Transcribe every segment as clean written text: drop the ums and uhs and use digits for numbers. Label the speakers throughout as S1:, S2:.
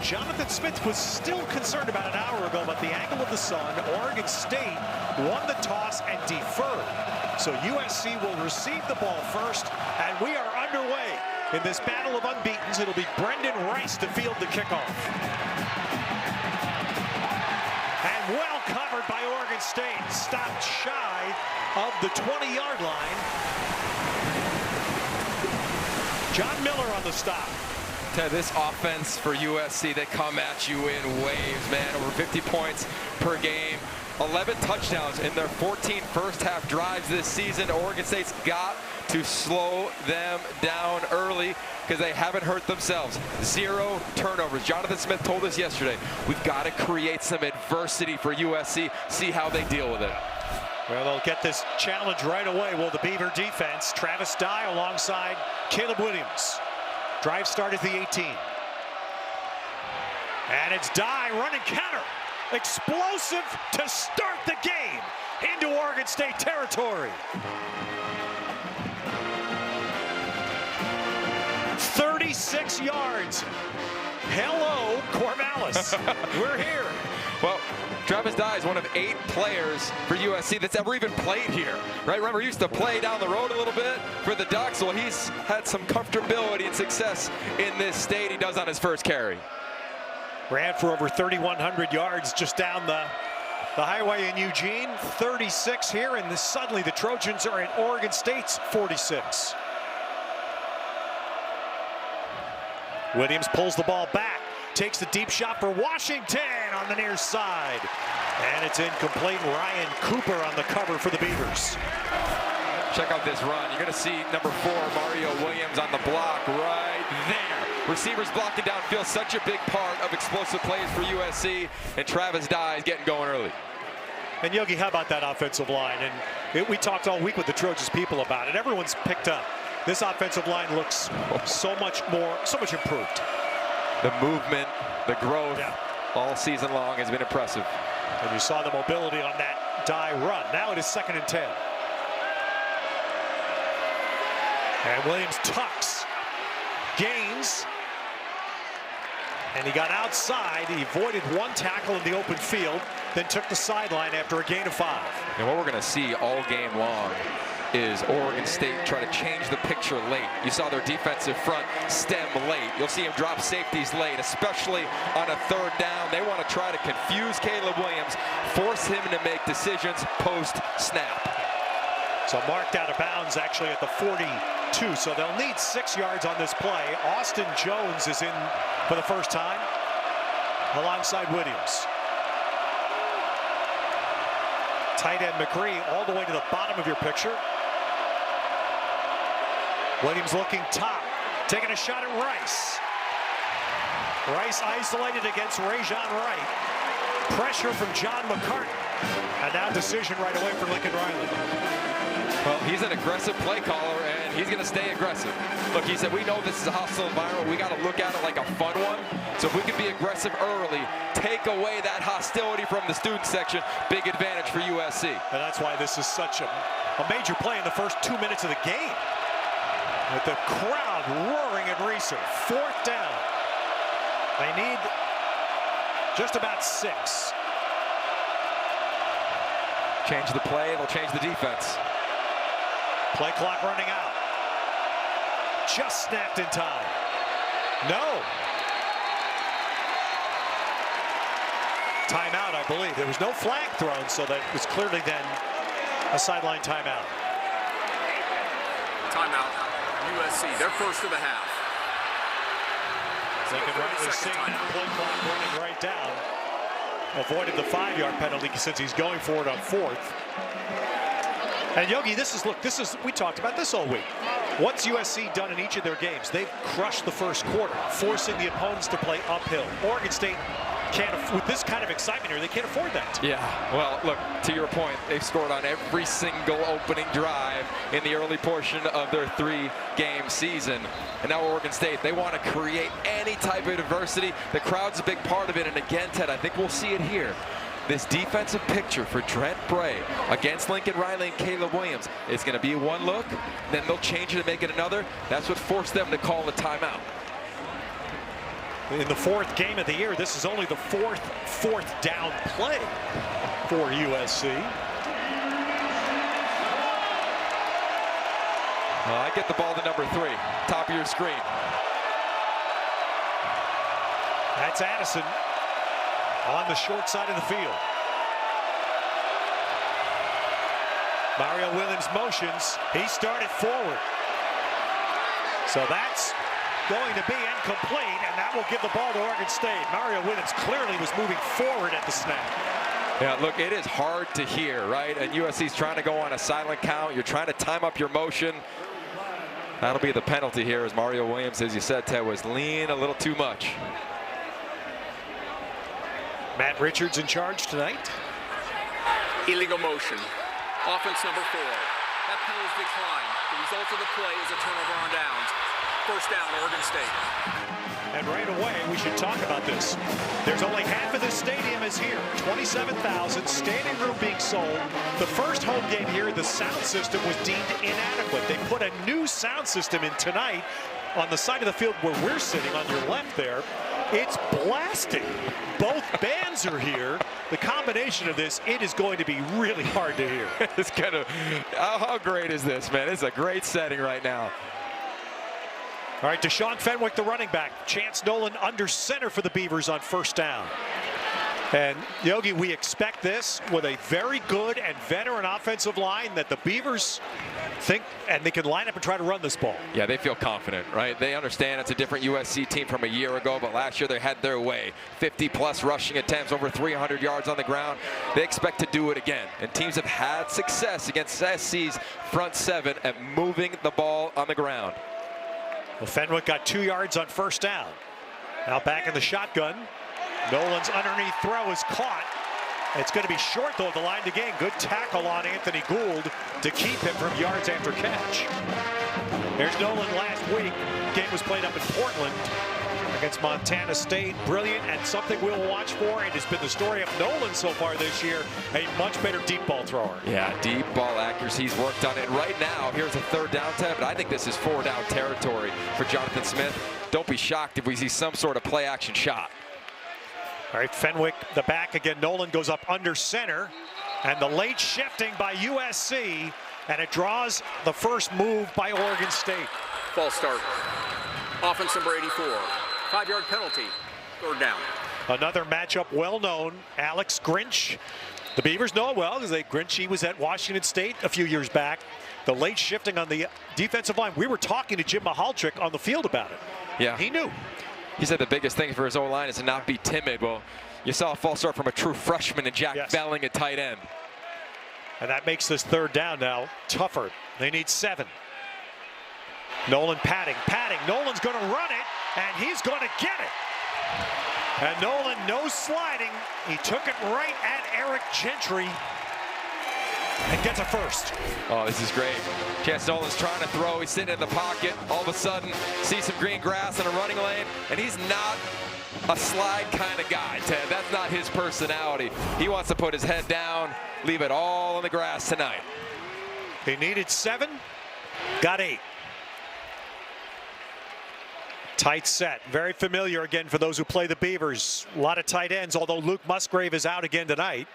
S1: Jonathan Smith was still concerned about an hour ago about the angle of the sun. Oregon State won the toss and deferred. So USC will receive the ball first, and we are underway in this battle of unbeatens. It'll be Brendan Rice to field the kickoff. And well covered by Oregon State, stopped shy of the 20-yard line. John Miller on the stop.
S2: This offense for USC, they come at you in waves, man. Over 50 points per game, 11 touchdowns in their 14 first-half drives this season. Oregon State's got to slow them down early because they haven't hurt themselves. 0 turnovers. Jonathan Smith told us yesterday, we've got to create some adversity for USC, see how they deal with it.
S1: Well, they'll get this challenge right away. Will the Beaver defense? Travis Dye alongside Caleb Williams. Drive start at the 18. And it's Dye running counter. Explosive to start the game into Oregon State territory. 36 yards. Hello, Corvallis. We're here.
S2: Well, Travis Dye is one of 8 players for USC that's ever even played here, right? Remember, he used to play down the road a little bit for the Ducks. Well, he's had some comfortability and success in this state. He does on his first carry.
S1: Ran for over 3,100 yards just down the highway in Eugene. 36 here, and suddenly the Trojans are at Oregon State's 46. Williams pulls the ball back. Takes the deep shot for Washington on the near side. And it's incomplete. Ryan Cooper on the cover for the Beavers.
S2: Check out this run. You're going to see number 4, Mario Williams, on the block right there. Receivers blocking downfield, such a big part of explosive plays for USC. And Travis Dye is getting going early.
S1: And Yogi, how about that offensive line? And we talked all week with the Trojans people about it. Everyone's picked up. This offensive line looks so much improved.
S2: The movement, the growth, all season long has been impressive.
S1: And you saw the mobility on that Dye run. Now it is 2nd and 10. And Williams tucks, gains, and he got outside. He avoided one tackle in the open field, then took the sideline after a gain of 5.
S2: And what we're going to see all game long is Oregon State try to change the picture late. You saw their defensive front stem late. You'll see them drop safeties late, especially on a 3rd down. They want to try to confuse Caleb Williams, force him to make decisions post-snap.
S1: So marked out of bounds actually at the 42. So they'll need 6 yards on this play. Austin Jones is in for the first time alongside Williams. Tight end McCree all the way to the bottom of your picture. Williams looking top, taking a shot at Rice. Rice isolated against Rajon Wright. Pressure from John McCartney. And now decision right away for Lincoln Riley.
S2: Well, he's an aggressive play caller, and he's going to stay aggressive. Look, he said, we know this is a hostile environment. We got to look at it like a fun one. So if we can be aggressive early, take away that hostility from the student section, big advantage for USC.
S1: And that's why this is such a major play in the first 2 minutes of the game. With the crowd roaring at Reeser. 4th down. They need just about 6.
S2: Change the play, they'll change the defense.
S1: Play clock running out. Just snapped in time. No. Timeout, I believe. There was no flag thrown, so that was clearly then a sideline timeout.
S3: Timeout. USC, their first of the half.
S1: Lincoln Riley seeing play clock running right down. Avoided the 5-yard penalty since he's going for it on 4th. And Yogi, we talked about this all week. What's USC done in each of their games? They've crushed the first quarter, forcing the opponents to play uphill. Oregon State can't, with this kind of excitement here, they can't afford that.
S2: Yeah, well, look, to your point, they've scored on every single opening drive in the early portion of their 3-game season. And now Oregon State, they want to create any type of adversity. The crowd's a big part of it. And again, Ted, I think we'll see it here. This defensive picture for Trent Bray against Lincoln Riley and Caleb Williams. It's going to be one look, then they'll change it and make it another. That's what forced them to call the timeout.
S1: In the fourth game of the year, this is only the fourth down play for USC.
S2: I get the ball to number 3, top of your screen.
S1: That's Addison on the short side of the field. Mario Williams motions. He started forward. So that's going to be incomplete, and that will give the ball to Oregon State. Mario Williams clearly was moving forward at the snap.
S2: Yeah, look, it is hard to hear, right? And USC's trying to go on a silent count. You're trying to time up your motion. That'll be the penalty here, as Mario Williams, as you said, Ted, was lean a little too much.
S1: Matt Richards in charge tonight.
S3: Illegal motion. Offense number 4. That penalty is declined. The result of the play is a turnover on downs. First down, Oregon State.
S1: And right away, we should talk about this. There's only half of this stadium is here. 27,000, standing room being sold. The first home game here, the sound system was deemed inadequate. They put a new sound system in tonight on the side of the field where we're sitting on your left there. It's blasting. Both bands are here. The combination of this, it is going to be really hard to hear.
S2: It's kind of, how great is this, man? It's a great setting right now.
S1: All right, Deshaun Fenwick, the running back. Chance Nolan under center for the Beavers on first down. And Yogi, we expect this with a very good and veteran offensive line that the Beavers think, and they can line up and try to run this ball.
S2: Yeah, they feel confident, right? They understand it's a different USC team from a year ago, but last year they had their way. 50-plus rushing attempts, over 300 yards on the ground. They expect to do it again. And teams have had success against SC's front 7 at moving the ball on the ground.
S1: Well, Fenwick got 2 yards on first down. Now back in the shotgun. Nolan's underneath throw is caught. It's going to be short, though, at the line to gain. Good tackle on Anthony Gould to keep him from yards after catch. There's Nolan last week. Game was played up in Portland against Montana State. Brilliant, and something we'll watch for. It has been the story of Nolan so far this year. A much better deep ball thrower.
S2: Yeah, deep ball accuracy. He's worked on it. Right now, here's a third down tab, but I think this is 4 down territory for Jonathan Smith. Don't be shocked if we see some sort of play action shot.
S1: All right, Fenwick, the back again. Nolan goes up under center, and the late shifting by USC, and it draws the first move by Oregon State.
S3: False start. Offense number 84. 5-yard penalty. Third down.
S1: Another matchup well known. Alex Grinch. The Beavers know it well because he was at Washington State a few years back. The late shifting on the defensive line. We were talking to Jim Mahalchik on the field about it.
S2: Yeah.
S1: He knew.
S2: He said the biggest thing for his O-line is to not be timid. Well, you saw a false start from a true freshman in Jack Belling at tight end.
S1: And that makes this third down now tougher. They need 7. Nolan padding. Nolan's going to run it, and he's going to get it. And Nolan, no sliding. He took it right at Eric Gentry and gets a first.
S2: Oh, this is great. Chance Nolan's trying to throw. He's sitting in the pocket. All of a sudden, sees some green grass in a running lane, and he's not a slide kind of guy, Ted. That's not his personality. He wants to put his head down, leave it all on the grass tonight.
S1: He needed 7, got 8. Tight set, very familiar again for those who play the Beavers. A lot of tight ends, although Luke Musgrave is out again tonight.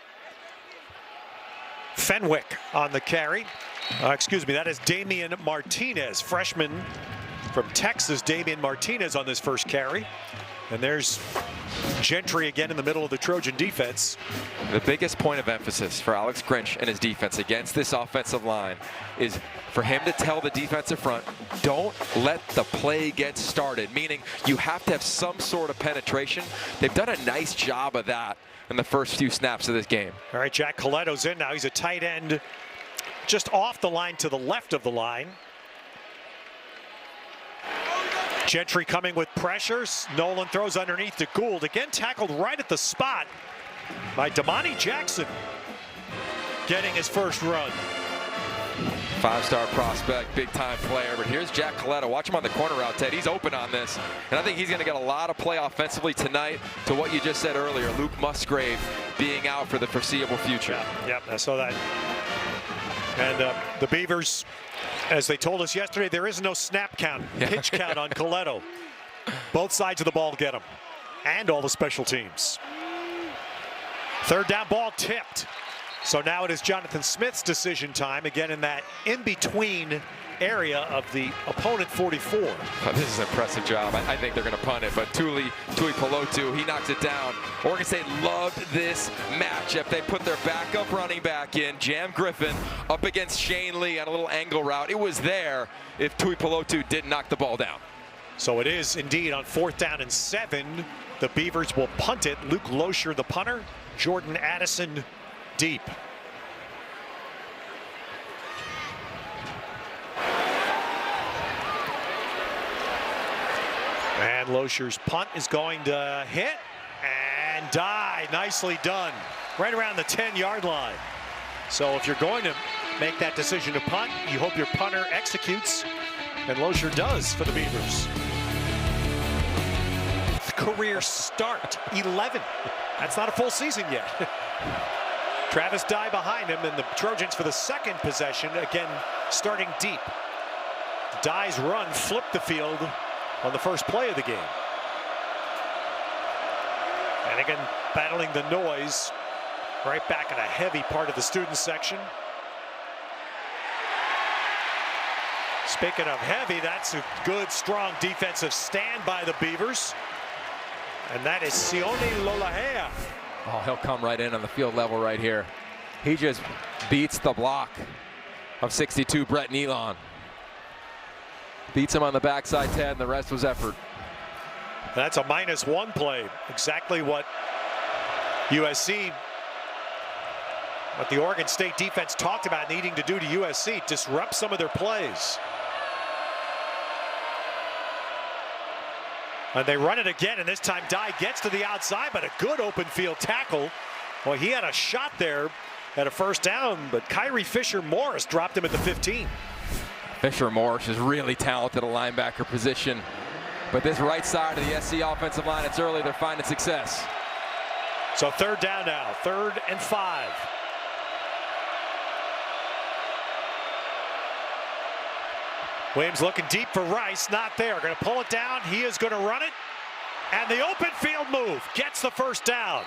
S1: Fenwick on the carry. Excuse me, that is Damian Martinez, freshman from Texas. Damian Martinez on this first carry. And there's Gentry again in the middle of the Trojan defense.
S2: The biggest point of emphasis for Alex Grinch and his defense against this offensive line is for him to tell the defensive front, don't let the play get started, meaning you have to have some sort of penetration. They've done a nice job of that in the first few snaps of this game.
S1: All right, Jack Colletto's in now. He's a tight end just off the line to the left of the line. Gentry coming with pressures. Nolan throws underneath to Gould. Again tackled right at the spot by Damani Jackson. Getting his first run.
S2: 5-star prospect, big-time player. But here's Jack Coletto. Watch him on the corner route, Ted. He's open on this. And I think he's going to get a lot of play offensively tonight to what you just said earlier, Luke Musgrave being out for the foreseeable future.
S1: Yep, I saw that. And the Beavers, as they told us yesterday, there is no snap count, pitch count on Coletto. Both sides of the ball get them, and all the special teams. Third down ball tipped. So now it is Jonathan Smith's decision time, again in that in-between area of the opponent 44.
S2: Oh, this is an impressive job. I think they're going to punt it, but Tui Pelotu, he knocks it down. Oregon State loved this matchup. They put their backup running back in, Jam Griffin, up against Shane Lee on a little angle route. It was there if Tui Pelotu didn't knock the ball down.
S1: So it is indeed on 4th down and 7. The Beavers will punt it. Luke Losher, the punter. Jordan Addison deep. And Losher's punt is going to hit and die. Nicely done. Right around the 10-yard line. So if you're going to make that decision to punt, you hope your punter executes. And Losher does for the Beavers. Career start, 11. That's not a full season yet. Travis Dye behind him, and the Trojans for the second possession, again starting deep. Dye's run flipped the field on the first play of the game. And again, battling the noise right back in a heavy part of the student section. Speaking of heavy, that's a good, strong defensive stand by the Beavers. And that is Sione Lolahea.
S2: Oh, he'll come right in on the field level right here. He just beats the block of 62 Brett Nealon. Beats him on the backside, Ted, and the rest was effort.
S1: That's a -1 play. Exactly what USC, what the Oregon State defense talked about needing to do to USC, disrupt some of their plays. And they run it again, and this time Dye gets to the outside, but a good open field tackle. Well, he had a shot there at a first down, but Kyrie Fisher-Morris dropped him at the 15.
S2: Fisher-Morris is really talented at linebacker position. But this right side of the SC offensive line, it's early, they're finding success.
S1: So 3rd down now, 3rd and 5. Williams looking deep for Rice, not there. Going to pull it down, he is going to run it. And the open field move gets the first down.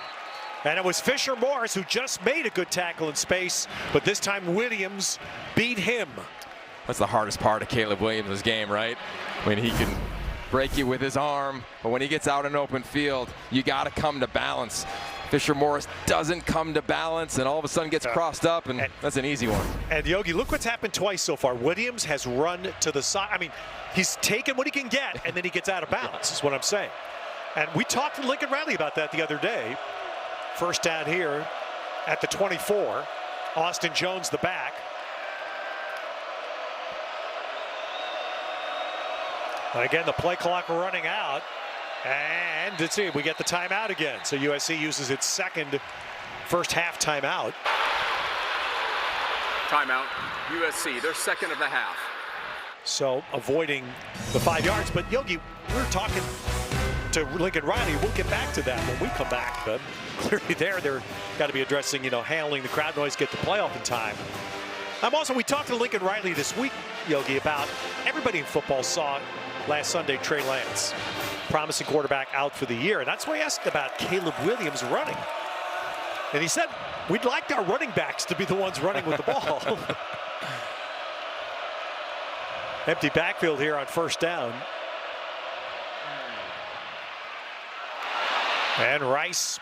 S1: And it was Fisher-Morris who just made a good tackle in space, but this time Williams beat him.
S2: That's the hardest part of Caleb Williams' game, right? When he can break you with his arm, but when he gets out in open field, you got to come to balance. Fisher-Morris doesn't come to balance and all of a sudden gets crossed up, and that's an easy one.
S1: And Yogi, look what's happened twice so far. Williams has run to the side. I mean, he's taken what he can get, and then he gets out of bounds, is what I'm saying. And we talked to Lincoln Riley about that the other day. First down here at the 24. Austin Jones, the back. And again, the play clock running out. And let's see, we get the timeout again. So USC uses its second first half timeout.
S3: Timeout, USC, their second of the half.
S1: So avoiding the 5 yards. But Yogi, we're talking to Lincoln Riley. We'll get back to that when we come back. But clearly they're got to be addressing, handling the crowd noise, get the playoff in time. We talked to Lincoln Riley this week, Yogi, about everybody in football saw last Sunday Trey Lance, promising quarterback, out for the year. And that's why I asked about Caleb Williams running. And he said, we'd like our running backs to be the ones running with the ball. Empty backfield here on first down. And Rice,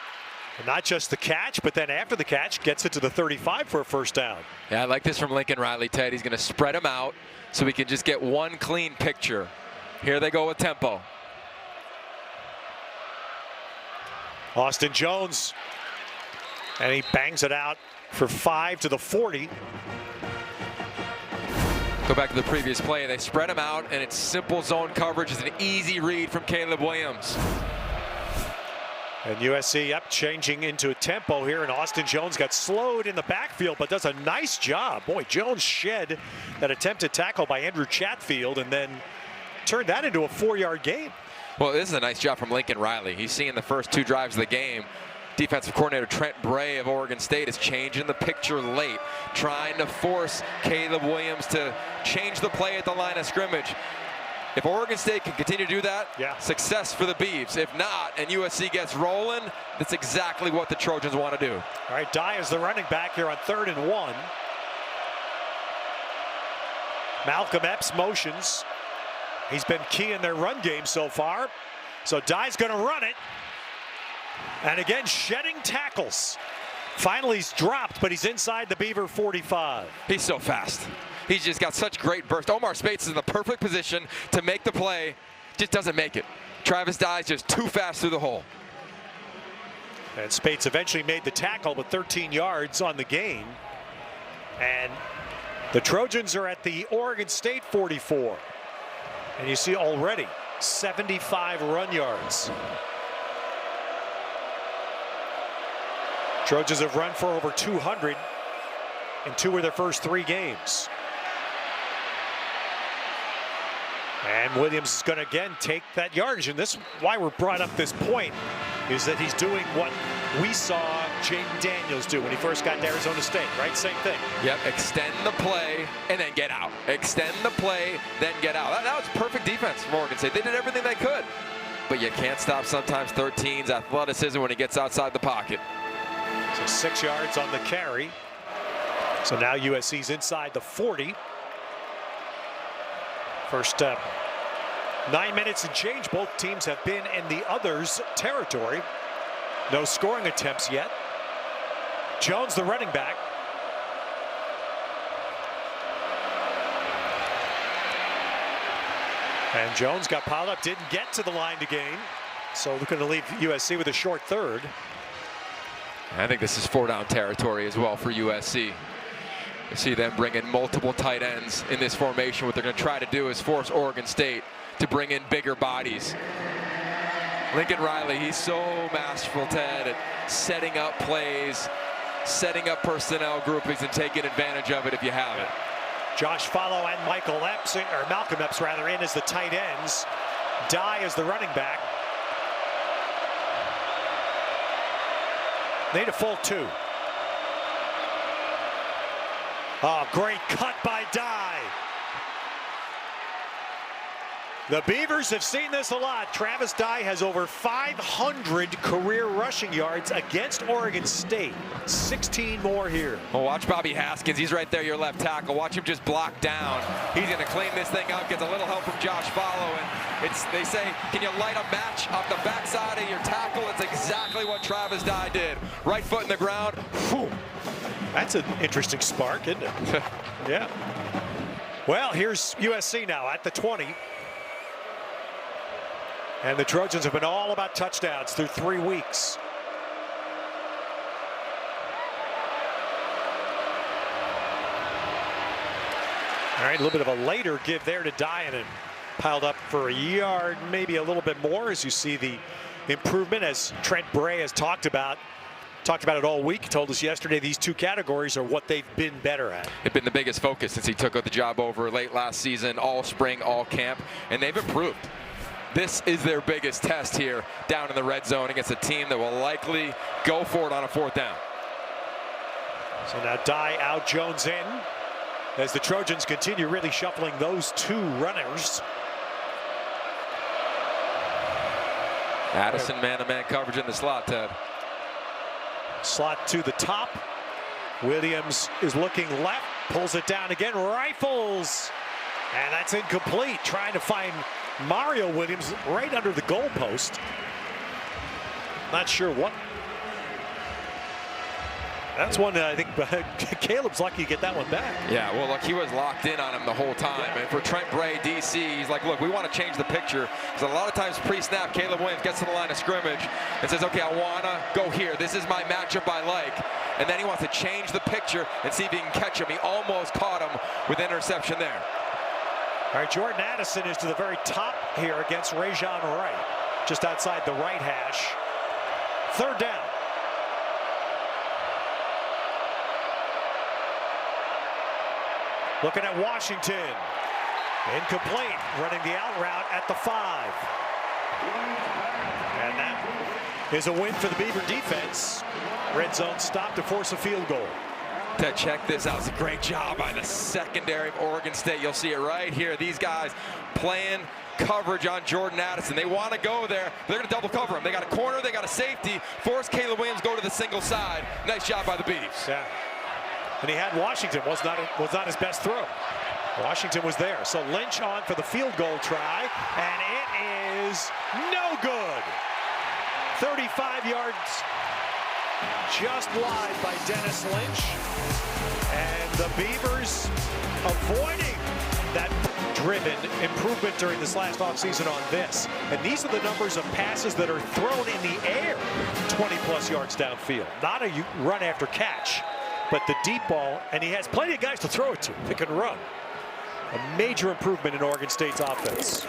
S1: not just the catch, but then after the catch, gets it to the 35 for a first down.
S2: Yeah, I like this from Lincoln Riley, Ted. He's going to spread them out so we can just get one clean picture. Here they go with tempo.
S1: Austin Jones, and he bangs it out for 5 to the 40.
S2: Go back to the previous play. They spread him out, and it's simple zone coverage. It's an easy read from Caleb Williams.
S1: And USC up, changing into a tempo here, and Austin Jones got slowed in the backfield, but does a nice job. Boy, Jones shed that attempted tackle by Andrew Chatfield and then turned that into a 4-yard gain.
S2: Well, this is a nice job from Lincoln Riley. He's seeing the first 2 drives of the game. Defensive coordinator Trent Bray of Oregon State is changing the picture late, trying to force Caleb Williams to change the play at the line of scrimmage. If Oregon State can continue to do that,
S1: yeah,
S2: success for the Beavs. If not, and USC gets rolling, that's exactly what the Trojans want to do.
S1: All right, Dye is the running back here on 3rd and 1. Malcolm Epps motions. He's been key in their run game so far. So Dye's going to run it. And again, shedding tackles. Finally, he's dropped, but he's inside the Beaver 45.
S2: He's so fast. He's just got such great burst. Omar Spates is in the perfect position to make the play. Just doesn't make it. Travis Dye's just too fast through the hole.
S1: And Spates eventually made the tackle with 13 yards on the gain. And the Trojans are at the Oregon State 44. And you see already 75 run yards. Trojans have run for over 200 in 2 of their first 3 games. And Williams is going to again take that yardage. And this, why we're brought up this point, is that he's doing what we saw Jaden Daniels do when he first got to Arizona State, right? Same thing.
S2: Yep, extend the play and then get out. Extend the play, then get out. That was perfect defense from Oregon State. They did everything they could. But you can't stop sometimes 13's athleticism when he gets outside the pocket.
S1: So 6 yards on the carry. So now USC's inside the 40. First 9 minutes and change. Both teams have been in the other's territory. No scoring attempts yet. Jones, the running back. And Jones got piled up, didn't get to the line to gain. So looking to leave USC with a short 3rd.
S2: I think this is 4-down territory as well for USC. You see them bring in multiple tight ends in this formation. What they're going to try to do is force Oregon State to bring in bigger bodies. Lincoln Riley, he's so masterful, Ted, at setting up plays, setting up personnel groupings, and taking advantage of it if you have it.
S1: Josh Follow and Malcolm Epps rather, in as the tight ends. Dye as the running back. Need a full 2. Oh, great cut by Dye. The Beavers have seen this a lot. Travis Dye has over 500 career rushing yards against Oregon State. 16 more here.
S2: Well, watch Bobby Haskins. He's right there, your left tackle. Watch him just block down. He's going to clean this thing up. Gets a little help from Josh Follow. And they say, can you light a match off the backside of your tackle? It's exactly what Travis Dye did. Right foot in the ground. Whew.
S1: That's an interesting spark, isn't it? Yeah. Well, here's USC now at the 20. And the Trojans have been all about touchdowns through 3 weeks. All right, a little bit of a later give there to Dye, and piled up for a yard, maybe a little bit more, as you see the improvement, as Trent Bray has talked about it all week. He told us yesterday these 2 categories are what they've been better at.
S2: It's been the biggest focus since he took the job over late last season, all spring, all camp, and they've improved. This is their biggest test here down in the red zone against a team that will likely go for it on a 4th down.
S1: So now Dye out, Jones in, as the Trojans continue really shuffling those 2 runners.
S2: Addison man-to-man coverage in the slot, Ted.
S1: Slot to the top. Williams is looking left, pulls it down again, rifles, and that's incomplete. Trying to find Mario Williams right under the goalpost. Not sure what. That's one that I think Caleb's lucky to get that one back.
S2: Yeah, well, look, he was locked in on him the whole time. And for Trent Bray, DC, he's like, look, we want to change the picture. Because a lot of times pre-snap, Caleb Williams gets to the line of scrimmage and says, okay, I want to go here. This is my matchup I like. And then he wants to change the picture and see if he can catch him. He almost caught him with interception there.
S1: All right, Jordan Addison is to the very top here against Rajon Wright, just outside the right hash. 3rd down. Looking at Washington. Incomplete, running the out route at the 5. And that is a win for the Beaver defense. Red zone stop to force a field goal.
S2: To check this out, it's a great job by the secondary of Oregon State. You'll see it right here. These guys playing coverage on Jordan Addison. They want to go there. They're going to double cover him. They got a corner, they got a safety. Force Caleb Williams go to the single side. Nice job by the Beavs.
S1: Yeah. And he had Washington. Was not his best throw. Washington was there. So Lynch on for the field goal try, and it is no good. 35 yards just wide by Dennis Lynch. And the Beavers avoiding that driven improvement during this last offseason on this. And these are the numbers of passes that are thrown in the air 20-plus yards downfield. Not a run after catch, but the deep ball, and he has plenty of guys to throw it to. They can run. A major improvement in Oregon State's offense.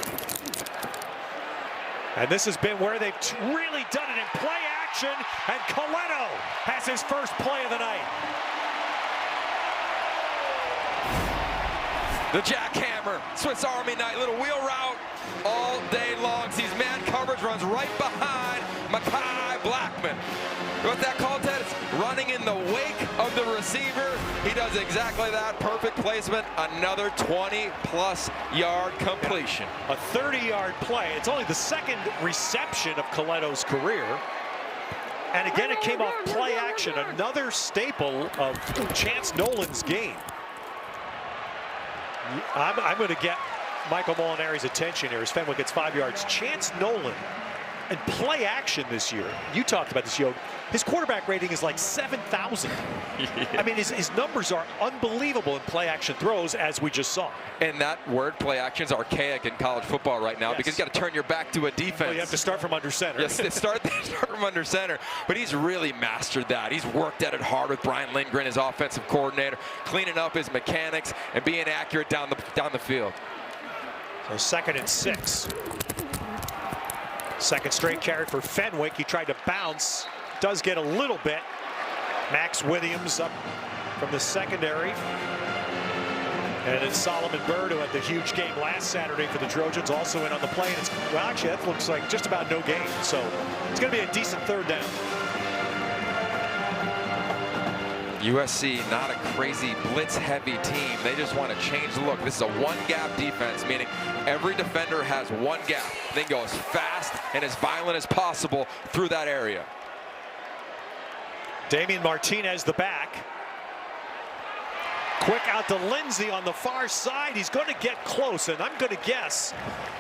S1: And this has been where they've really done it in play action, and Coletto has his first play of the night.
S2: The jackhammer, Swiss Army knife, little wheel route all day long. Sees man coverage, runs right behind Mekhi Blackman. What's that called, Ted? It's running in the wake of the receiver. He does exactly that. Perfect placement. Another 20-plus yard completion.
S1: A 30-yard play. It's only the second reception of Coletto's career. And again, it came off play action. Another staple of Chance Nolan's game. I'm going to get Michael Molinari's attention here as Fenwick gets 5 yards. Chance Nolan and play action this year. You talked about this, Yo. His quarterback rating is like 7,000. Yeah. I mean, his numbers are unbelievable in play action throws, as we just saw.
S2: And that word play action is archaic in college football right now, because you got to turn your back to a defense.
S1: Well, you have to start from under center.
S2: Yes, start from under center. But he's really mastered that. He's worked at it hard with Brian Lindgren, his offensive coordinator, cleaning up his mechanics and being accurate down the field.
S1: So 2nd and 6. Second straight carry for Fenwick. He tried to bounce. Does get a little bit. Max Williams up from the secondary. And it's Solomon Byrd, who had the huge game last Saturday for the Trojans, also in on the play. And it's, well, actually, that looks like just about no gain. So it's going to be a decent third down.
S2: USC, not a crazy blitz-heavy team. They just want to change the look. This is a one-gap defense, meaning every defender has one gap. They go as fast and as violent as possible through that area.
S1: Damian Martinez, the back. Quick out to Lindsey on the far side. He's going to get close, and I'm going to guess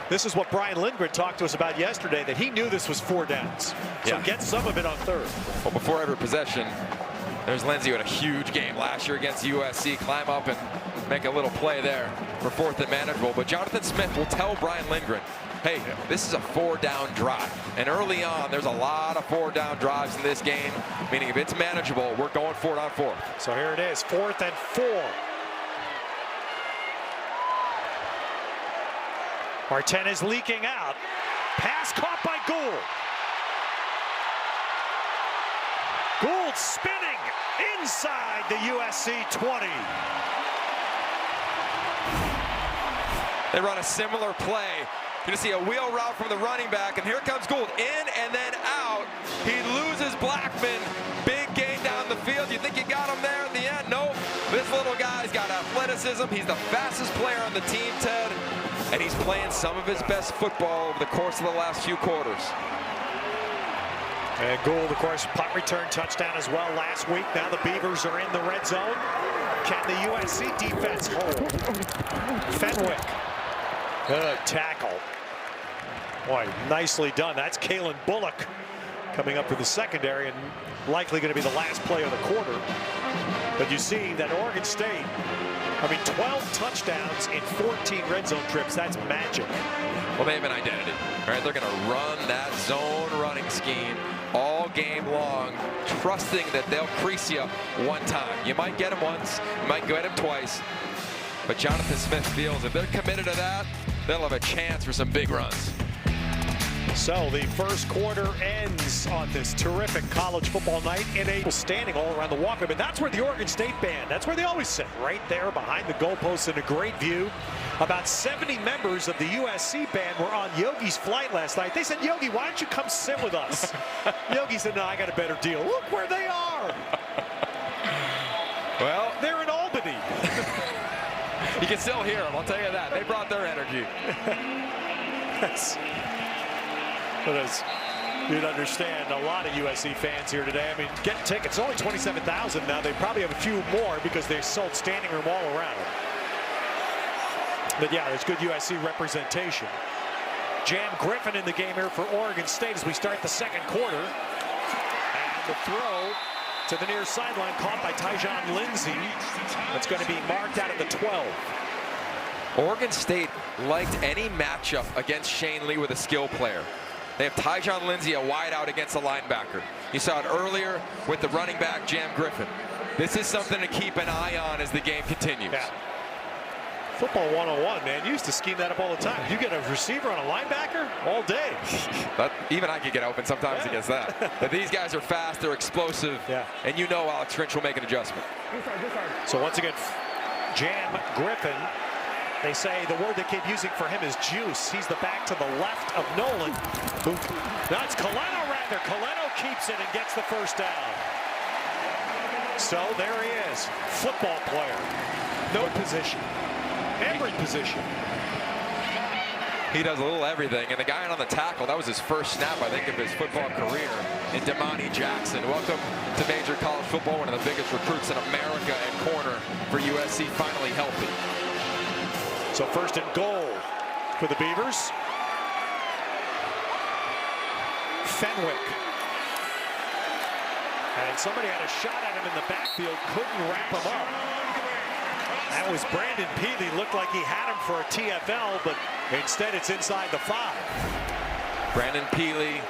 S1: this is what Brian Lindgren talked to us about yesterday, that he knew this was 4 downs. So get some of it on third.
S2: Well, before every possession, there's Lindsey with a huge game last year against USC. Climb up and make a little play there for 4th and manageable. But Jonathan Smith will tell Brian Lindgren, hey, this is a 4-down drive. And early on, there's a lot of 4-down drives in this game, meaning if it's manageable, we're going for it on 4th.
S1: So here it is, 4th and 4. Martinez leaking out. Pass caught by Gould. Gould spinning inside the USC 20.
S2: They run a similar play. You're going to see a wheel route from the running back, and here comes Gould in and then out. He loses Blackman. Big gain down the field. You think you got him there in the end? Nope. This little guy's got athleticism. He's the fastest player on the team, Ted, and he's playing some of his best football over the course of the last few quarters.
S1: And Gould, of course, punt return touchdown as well last week. Now the Beavers are in the red zone. Can the USC defense hold? Fenwick. Good tackle. Boy, nicely done. That's Kalen Bullock coming up for the secondary and likely going to be the last play of the quarter. But you see that Oregon State, 12 touchdowns in 14 red zone trips. That's magic.
S2: Well, they have an identity, right? They're going to run that zone running scheme all game long, trusting that they'll crease you one time. You might get him once, you might get him twice, but Jonathan Smith feels if they're committed to that, they'll have a chance for some big runs.
S1: So the first quarter ends on this terrific college football night in a standing all around the walkway. But that's where the Oregon State band, that's where they always sit, right there behind the goalposts in a great view. About 70 members of the USC band were on Yogi's flight last night. They said, Yogi, why don't you come sit with us? Yogi said, no, I got a better deal. Look where they are.
S2: Well, You can still hear them, I'll tell you that. They brought their energy.
S1: But as you'd understand, a lot of USC fans here today. I mean, getting tickets, only 27,000 now. They probably have a few more because they sold standing room all around. But yeah, there's good USC representation. Jam Griffin in the game here for Oregon State as we start the second quarter. And the throw to the near sideline caught by Tyjon Lindsey. That's going to be marked out at the 12.
S2: Oregon State liked any matchup against Shane Lee with a skill player. They have Tyjon Lindsey, a wideout against a linebacker. You saw it earlier with the running back, Jam Griffin. This is something to keep an eye on as the game continues.
S1: Yeah. Football 101, man. You used to scheme that up all the time. You get a receiver on a linebacker all day.
S2: But even I could get open sometimes against that. But these guys are fast, they're explosive, and you know Alex Grinch will make an adjustment.
S1: So once again, Jam Griffin, they say the word they keep using for him is juice. He's the back to the left of Nolan. That's Coleno rather. Coleno keeps it and gets the first down. So there he is, football player. No position. Every position.
S2: He does a little everything, and the guy on the tackle, that was his first snap, I think, of his football career in Damani Jackson. Welcome to Major College Football, one of the biggest recruits in America at corner for USC, finally healthy.
S1: So first and goal for the Beavers. Fenwick. And somebody had a shot at him in the backfield, couldn't wrap him up. That was Brandon Peely. Looked like he had him for a TFL, but instead it's inside the 5.
S2: Brandon Peely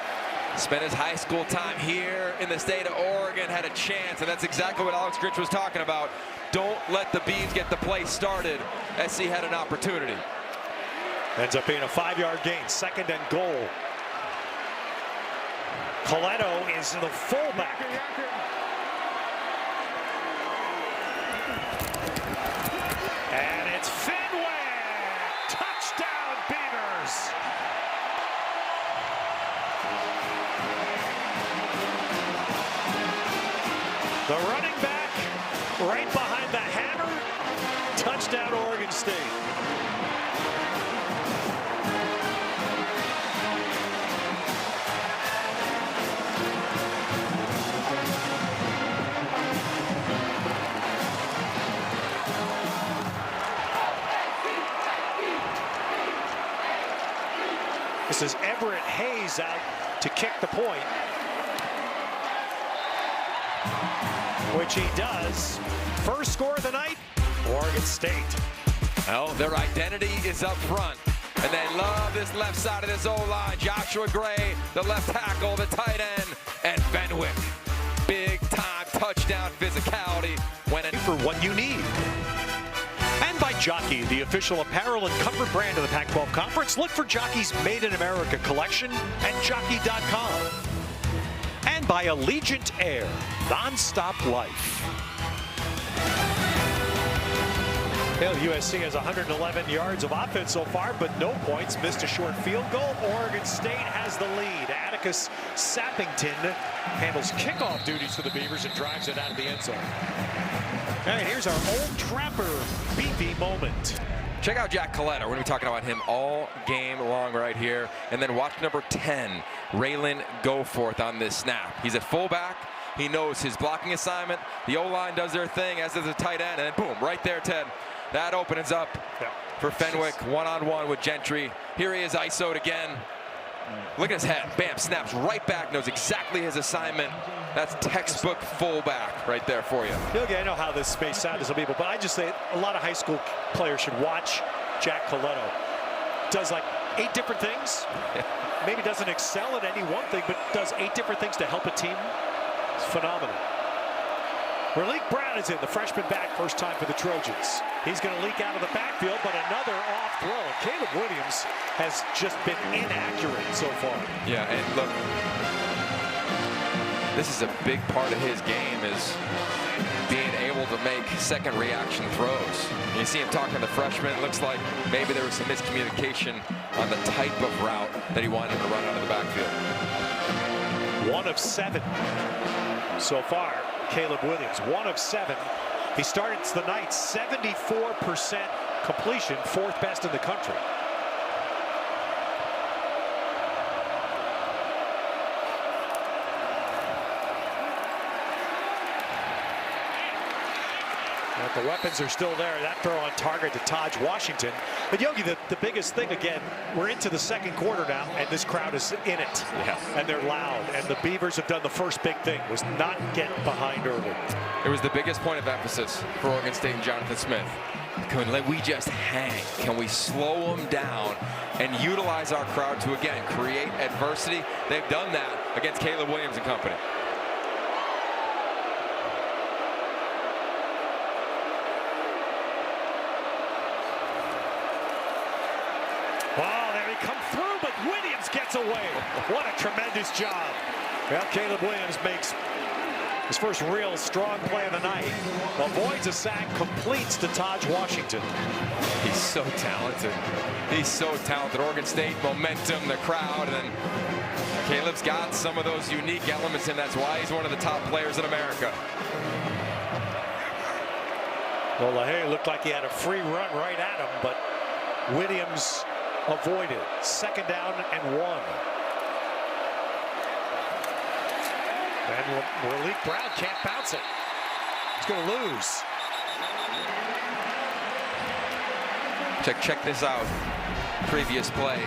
S2: spent his high school time here in the state of Oregon, had a chance, and that's exactly what Alex Grinch was talking about. Don't let the Beavs get the play started. SC had an opportunity.
S1: Ends up being a 5-yard gain, second and goal. Coleno is the fullback. And it's Fenwick! Touchdown, Beavers! The running back right behind the hammer. Touchdown, Oregon State. This is Everett Hayes out to kick the point, which he does. First score of the night, Oregon State.
S2: Well, their identity is up front, and they love this left side of this O-line. Joshua Gray, the left tackle, the tight end, and Fenwick. Big time touchdown physicality when
S1: for what you need. And by Jockey, the official apparel and comfort brand of the Pac-12 Conference. Look for Jockey's Made in America collection at jockey.com. And by Allegiant Air, non-stop life. Well, USC has 111 yards of offense so far, but no points. Missed a short field goal. Oregon State has the lead. Atticus Sappington handles kickoff duties for the Beavers and drives it out of the end zone. All right, here's our old Trapper beefy moment.
S2: Check out Jack Coletta. We're going to be talking about him all game long right here. And then watch number 10, Raylan Goforth on this snap. He's at fullback. He knows his blocking assignment. The O-line does their thing, as does the tight end. And then boom, right there, Ted. That opens up for Fenwick, one-on-one with Gentry. Here he is ISO'd again. Look at his head. Bam, snaps right back, knows exactly his assignment. That's textbook fullback right there for you.
S1: Okay, I know how this may sound to some people, but I just say a lot of high school players should watch Jack Coletta. Does like 8 different things. Maybe doesn't excel at any one thing, but does 8 different things to help a team. It's phenomenal. Raleek Brown is in, the freshman back, first time for the Trojans. He's going to leak out of the backfield, but another off throw. And Caleb Williams has just been inaccurate so far.
S2: Yeah, and look, this is a big part of his game, is being able to make second reaction throws. You see him talking to the freshman. It looks like maybe there was some miscommunication on the type of route that he wanted to run out of the backfield.
S1: 1 of 7 so far. Caleb Williams, 1 of 7. He starts the night 74% completion, 4th best in the country. But the weapons are still there. That throw on target to Taj Washington. But Yogi, the biggest thing again, we're into the 2nd quarter now, and this crowd is in it.
S2: Yeah.
S1: And they're loud. And the Beavers have done the first big thing, was not get behind early.
S2: It was the biggest point of emphasis for Oregon State and Jonathan Smith. Can we just hang? Can we slow them down and utilize our crowd to, again, create adversity? They've done that against Caleb Williams and company.
S1: Oh, there he comes through, but Williams gets away. What a tremendous job. Well, Caleb Williams makes his first real strong play of the night. Avoids a sack, completes to Taj Washington.
S2: He's so talented. He's so talented. Oregon State, momentum, the crowd, and then Caleb's got some of those unique elements, and that's why he's one of the top players in America.
S1: Well, LaHaye looked like he had a free run right at him, but Williams avoided. 2nd down and 1. And Malik Brown can't bounce it. He's going to lose.
S2: Check this out. Previous play.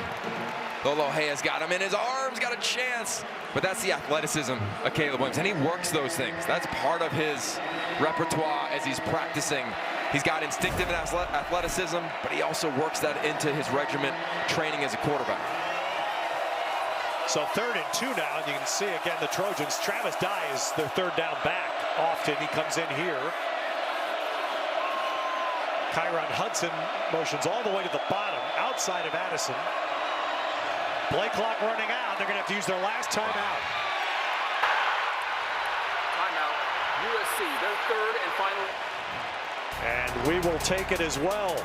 S2: LaHaye has got him in his arms, got a chance. But that's the athleticism of Caleb Williams, and he works those things. That's part of his repertoire as he's practicing. He's got instinctive athleticism, but he also works that into his regiment training as a quarterback.
S1: So 3rd and 2 now, and you can see again the Trojans. Travis Dye is their 3rd down back. Often he comes in here. Kyron Hudson motions all the way to the bottom, outside of Addison. Play clock running out. They're going to have to use their last timeout.
S3: Timeout. USC, their 3rd and final.
S1: And we will take it as well.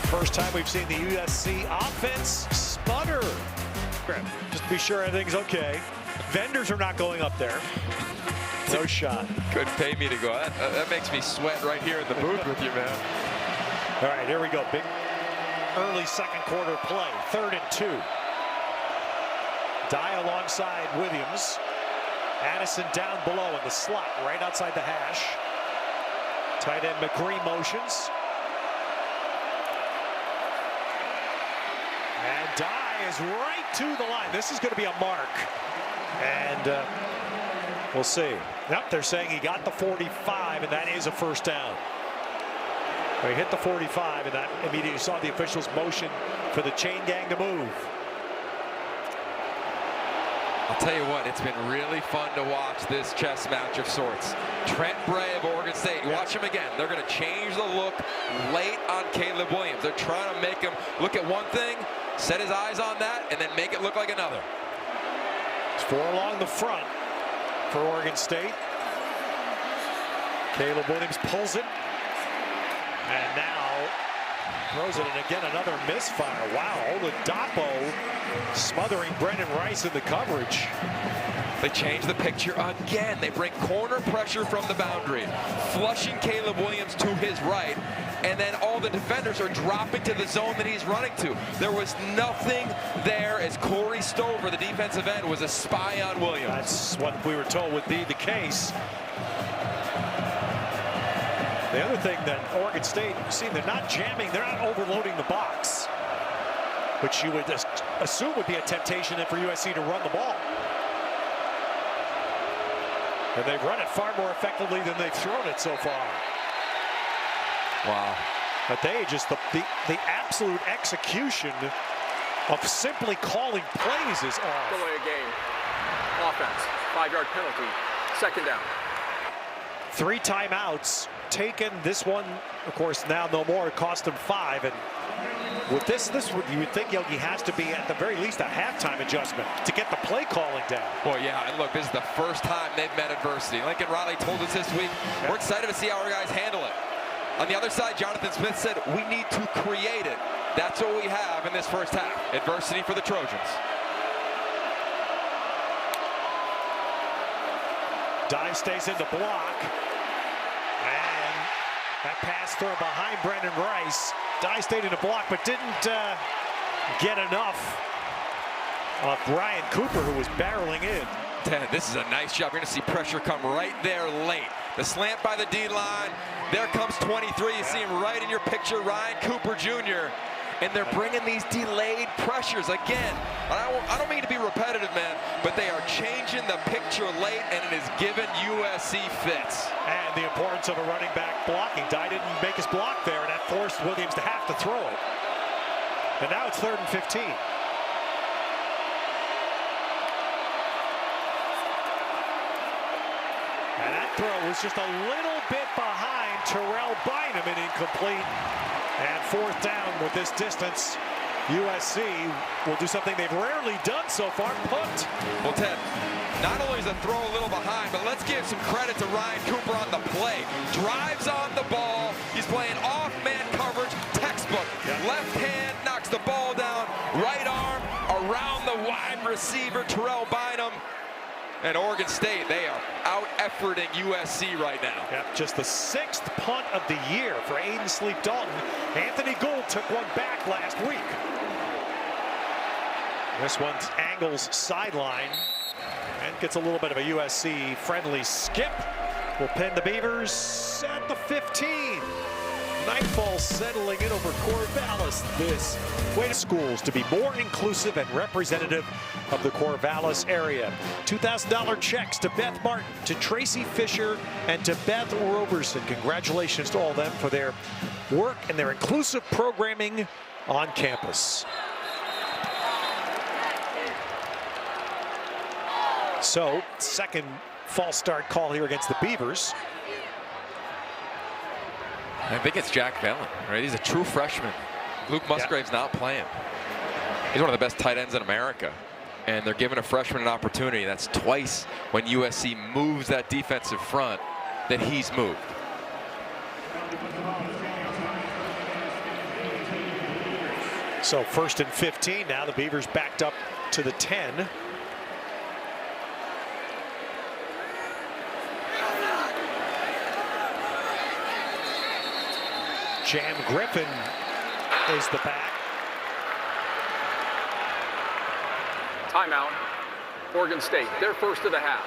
S1: First time we've seen the USC offense sputter. Just to be sure everything's okay. Vendors are not going up there. No shot.
S2: Couldn't pay me to go. That makes me sweat right here in the booth with you, man.
S1: All right, here we go. Big early 2nd quarter play. 3rd and 2. Dye alongside Williams. Addison down below in the slot, right outside the hash. Tight end McCree motions. And Dye is right to the line. This is going to be a mark. And we'll see. Nope, they're saying he got the 45, and that is a 1st down. He hit the 45, and that immediately saw the officials motion for the chain gang to move.
S2: I'll tell you what, it's been really fun to watch this chess match of sorts. Trent Bray of Oregon State, watch him again. They're going to change the look late on Caleb Williams. They're trying to make him look at one thing, set his eyes on that, and then make it look like another.
S1: It's 4 along the front for Oregon State. Caleb Williams pulls it. And now throws it, and again another misfire. Wow, Oladapo smothering Brendan Rice in the coverage.
S2: They change the picture again. They bring corner pressure from the boundary, flushing Caleb Williams to his right, and then all the defenders are dropping to the zone that he's running to. There was nothing there as Corey Stover, the defensive end, was a spy on Williams.
S1: That's what we were told would be the case. The other thing that Oregon State, you see, they're not jamming, they're not overloading the box, which you would assume would be a temptation for USC to run the ball. And they've run it far more effectively than they've thrown it so far.
S2: Wow.
S1: But they just, the absolute execution of simply calling plays is off.
S3: Delay a game. Offense. 5-yard penalty. 2nd down.
S1: 3 timeouts taken. This one, of course, now no more. It cost him 5. And with this you would think Yogi has to be at the very least a halftime adjustment to get the play calling down.
S2: Well, yeah, and look, this is the first time they've met adversity. Lincoln Riley told us this week, we're excited to see how our guys handle it. On the other side, Jonathan Smith said, we need to create it. That's what we have in this first half. Adversity for the Trojans.
S1: Dye stays in the block. And That pass throw behind Brendan Rice. Dye stayed in a block, but didn't get enough of Brian Cooper, who was barreling in.
S2: Ted, this is a nice job. You're going to see pressure come right there late. The slant by the D-line. There comes 23. You see him right in your picture, Ryan Cooper Jr. And they're bringing these delayed pressures again. I don't mean to be repetitive, man, but they are changing the picture late, and it is giving USC fits.
S1: And the importance of a running back blocking. Dye didn't make his block there, and that forced Williams to have to throw it. And now it's 3rd and 15. And that throw was just a little bit behind Terrell Bynum and incomplete. And 4th down with this distance. USC will do something they've rarely done so far, punt.
S2: Well, Ted, not only is the throw a little behind, but let's give some credit to Ryan Cooper on the play. Drives on the ball. He's playing off-man coverage, textbook.
S1: Yeah.
S2: Left hand knocks the ball down. Right arm around the wide receiver, Terrell Bynum. And Oregon State, they are out-efforting USC right now.
S1: Yep, just the 6th punt of the year for Aiden Sleep-Dalton. Anthony Gould took one back last week. This one's angles sideline and gets a little bit of a USC friendly skip. Will pin the Beavers at the 15. Nightfall settling in over Corvallis. This way to schools to be more inclusive and representative of the Corvallis area. $2,000 checks to Beth Martin, to Tracy Fisher, and to Beth Roberson. Congratulations to all of them for their work and their inclusive programming on campus. So, second false start call here against the Beavers.
S2: I think it's Jack Vellen, right? He's a true freshman. Luke Musgrave's not playing. He's one of the best tight ends in America. And they're giving a freshman an opportunity. That's twice when USC moves that defensive front that he's moved.
S1: So 1st and 15 now. The Beavers backed up to the 10. Jam Griffin is the back.
S3: Timeout. Oregon State, their first of the half.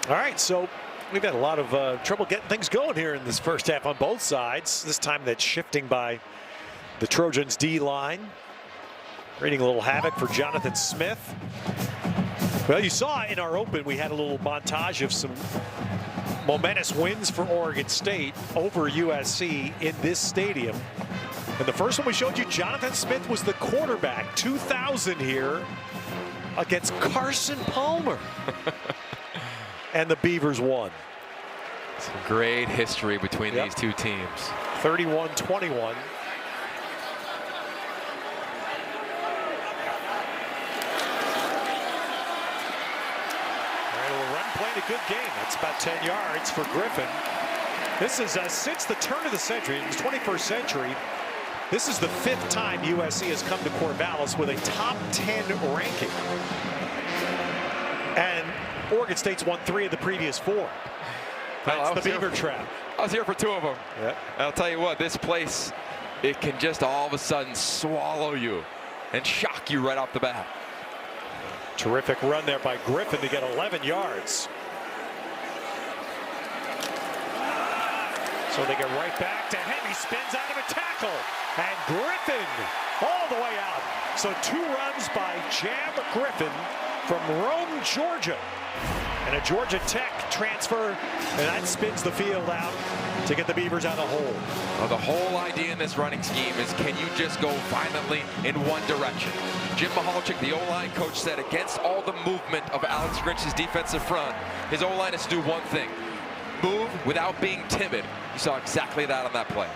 S1: All right, so we've had a lot of trouble getting things going here in this first half on both sides. This time that's shifting by the Trojans' D-line. Creating a little havoc for Jonathan Smith. Well, you saw in our open, we had a little montage of some momentous wins for Oregon State over USC in this stadium. And the first one we showed you, Jonathan Smith was the quarterback. 2000 here against Carson Palmer. And the Beavers won.
S2: Some great history between these two teams.
S1: 31-21. Played a good game. That's about 10 yards for Griffin. This is since the turn of the century, in the 21st century, this is the 5th time USC has come to Corvallis with a top 10 ranking. And Oregon State's won 3 of the previous 4. That's the Beaver trap.
S2: I was here for 2 of them.
S1: Yep.
S2: I'll tell you what, this place, it can just all of a sudden swallow you and shock you right off the bat.
S1: Terrific run there by Griffin to get 11 yards. So they get right back to him. He spins out of a tackle. And Griffin all the way out. So 2 runs by Jam Griffin from Rome, Georgia. And a Georgia Tech transfer. And that spins the field out to get the Beavers out of the hole.
S2: Well, the whole idea in this running scheme is, can you just go violently in one direction? Jim Mahalchik, the O-line coach, said against all the movement of Alex Grinch's defensive front, his O-line is to do one thing: move without being timid. You saw exactly that on that play.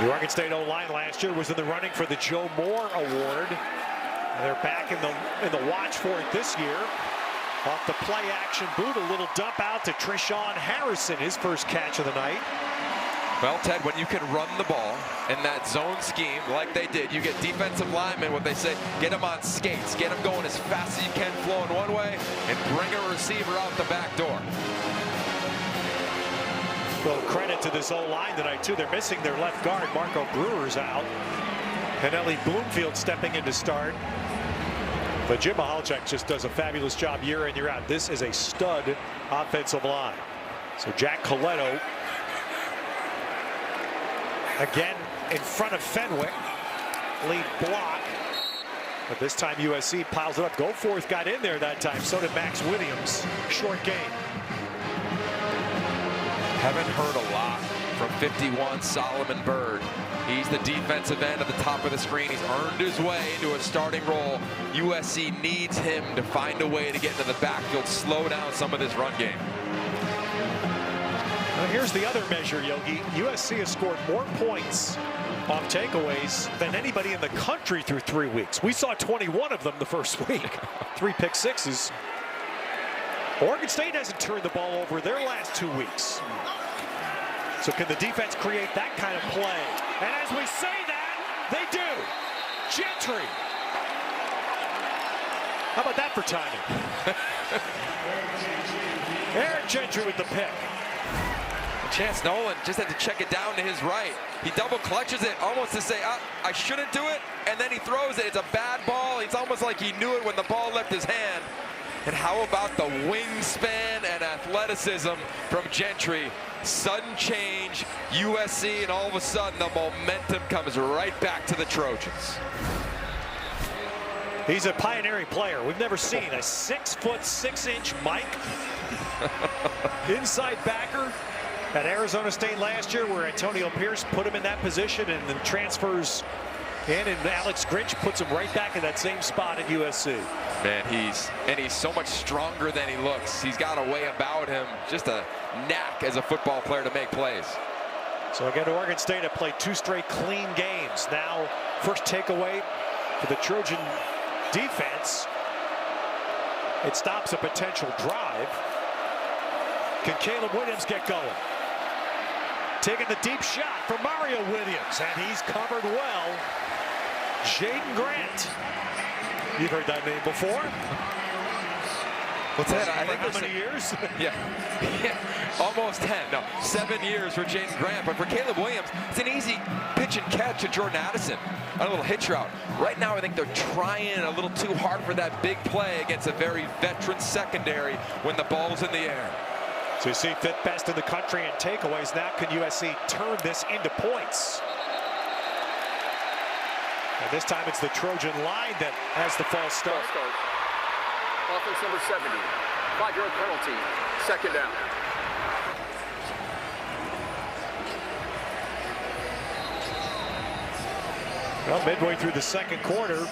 S1: The Oregon State O-line last year was in the running for the Joe Moore Award. They're back in the watch for it this year. Off the play action boot, a little dump out to Trishawn Harrison, his first catch of the night.
S2: Well, Ted, when you can run the ball in that zone scheme like they did, you get defensive linemen, what they say, get them on skates, get them going as fast as you can, flowing one way, and bring a receiver out the back door.
S1: Well, credit to this O-line tonight, too. They're missing their left guard. Marco Brewer's out. And Ellie Bloomfield stepping in to start. But Jim Mahalchuk just does a fabulous job year in, year out. This is a stud offensive line. So Jack Coletto again in front of Fenwick. Lead block. But this time USC piles it up. Goforth got in there that time. So did Max Williams. Short game.
S2: Haven't heard a lot from 51 Solomon Byrd. He's the defensive end at the top of the screen. He's earned his way into a starting role. USC needs him to find a way to get into the backfield, slow down some of this run game.
S1: Now here's the other measure, Yogi. USC has scored more points off takeaways than anybody in the country through 3 weeks. We saw 21 of them the first week. 3 pick sixes. Oregon State hasn't turned the ball over their last 2 weeks. So can the defense create that kind of play? And as we say that, they do. Gentry. How about that for timing? Eric Gentry with the pick.
S2: Chance Nolan just had to check it down to his right. He double clutches it almost to say, I shouldn't do it. And then he throws it. It's a bad ball. It's almost like he knew it when the ball left his hand. And how about the wingspan and athleticism from Gentry? Sudden change, USC, and all of a sudden the momentum comes right back to the Trojans.
S1: He's a pioneering player. We've never seen a 6'6" Mike. Inside backer at Arizona State last year, where Antonio Pierce put him in that position and then transfers in, and Alex Grinch puts him right back in that same spot at USC.
S2: Man, he's so much stronger than he looks. He's got a way about him, just a knack as a football player to make plays.
S1: So again, Oregon State have played 2 straight clean games. Now, first takeaway for the Trojan defense. It stops a potential drive. Can Caleb Williams get going? Taking the deep shot for Mario Williams, and he's covered well. Jaden Grant. You've heard that name before?
S2: What's that? I think
S1: how many years?
S2: Yeah, almost 10. No, 7 years for Jaden Grant. But for Caleb Williams, it's an easy pitch and catch to Jordan Addison on a little hitch route. Right now, I think they're trying a little too hard for that big play against a very veteran secondary when the ball's in the air.
S1: So you see 5th best in the country in takeaways. Now can USC turn this into points? And this time it's the Trojan line that has the false start.
S3: Offense number 70. 5-yard penalty. 2nd down.
S1: Well, midway through the 2nd quarter,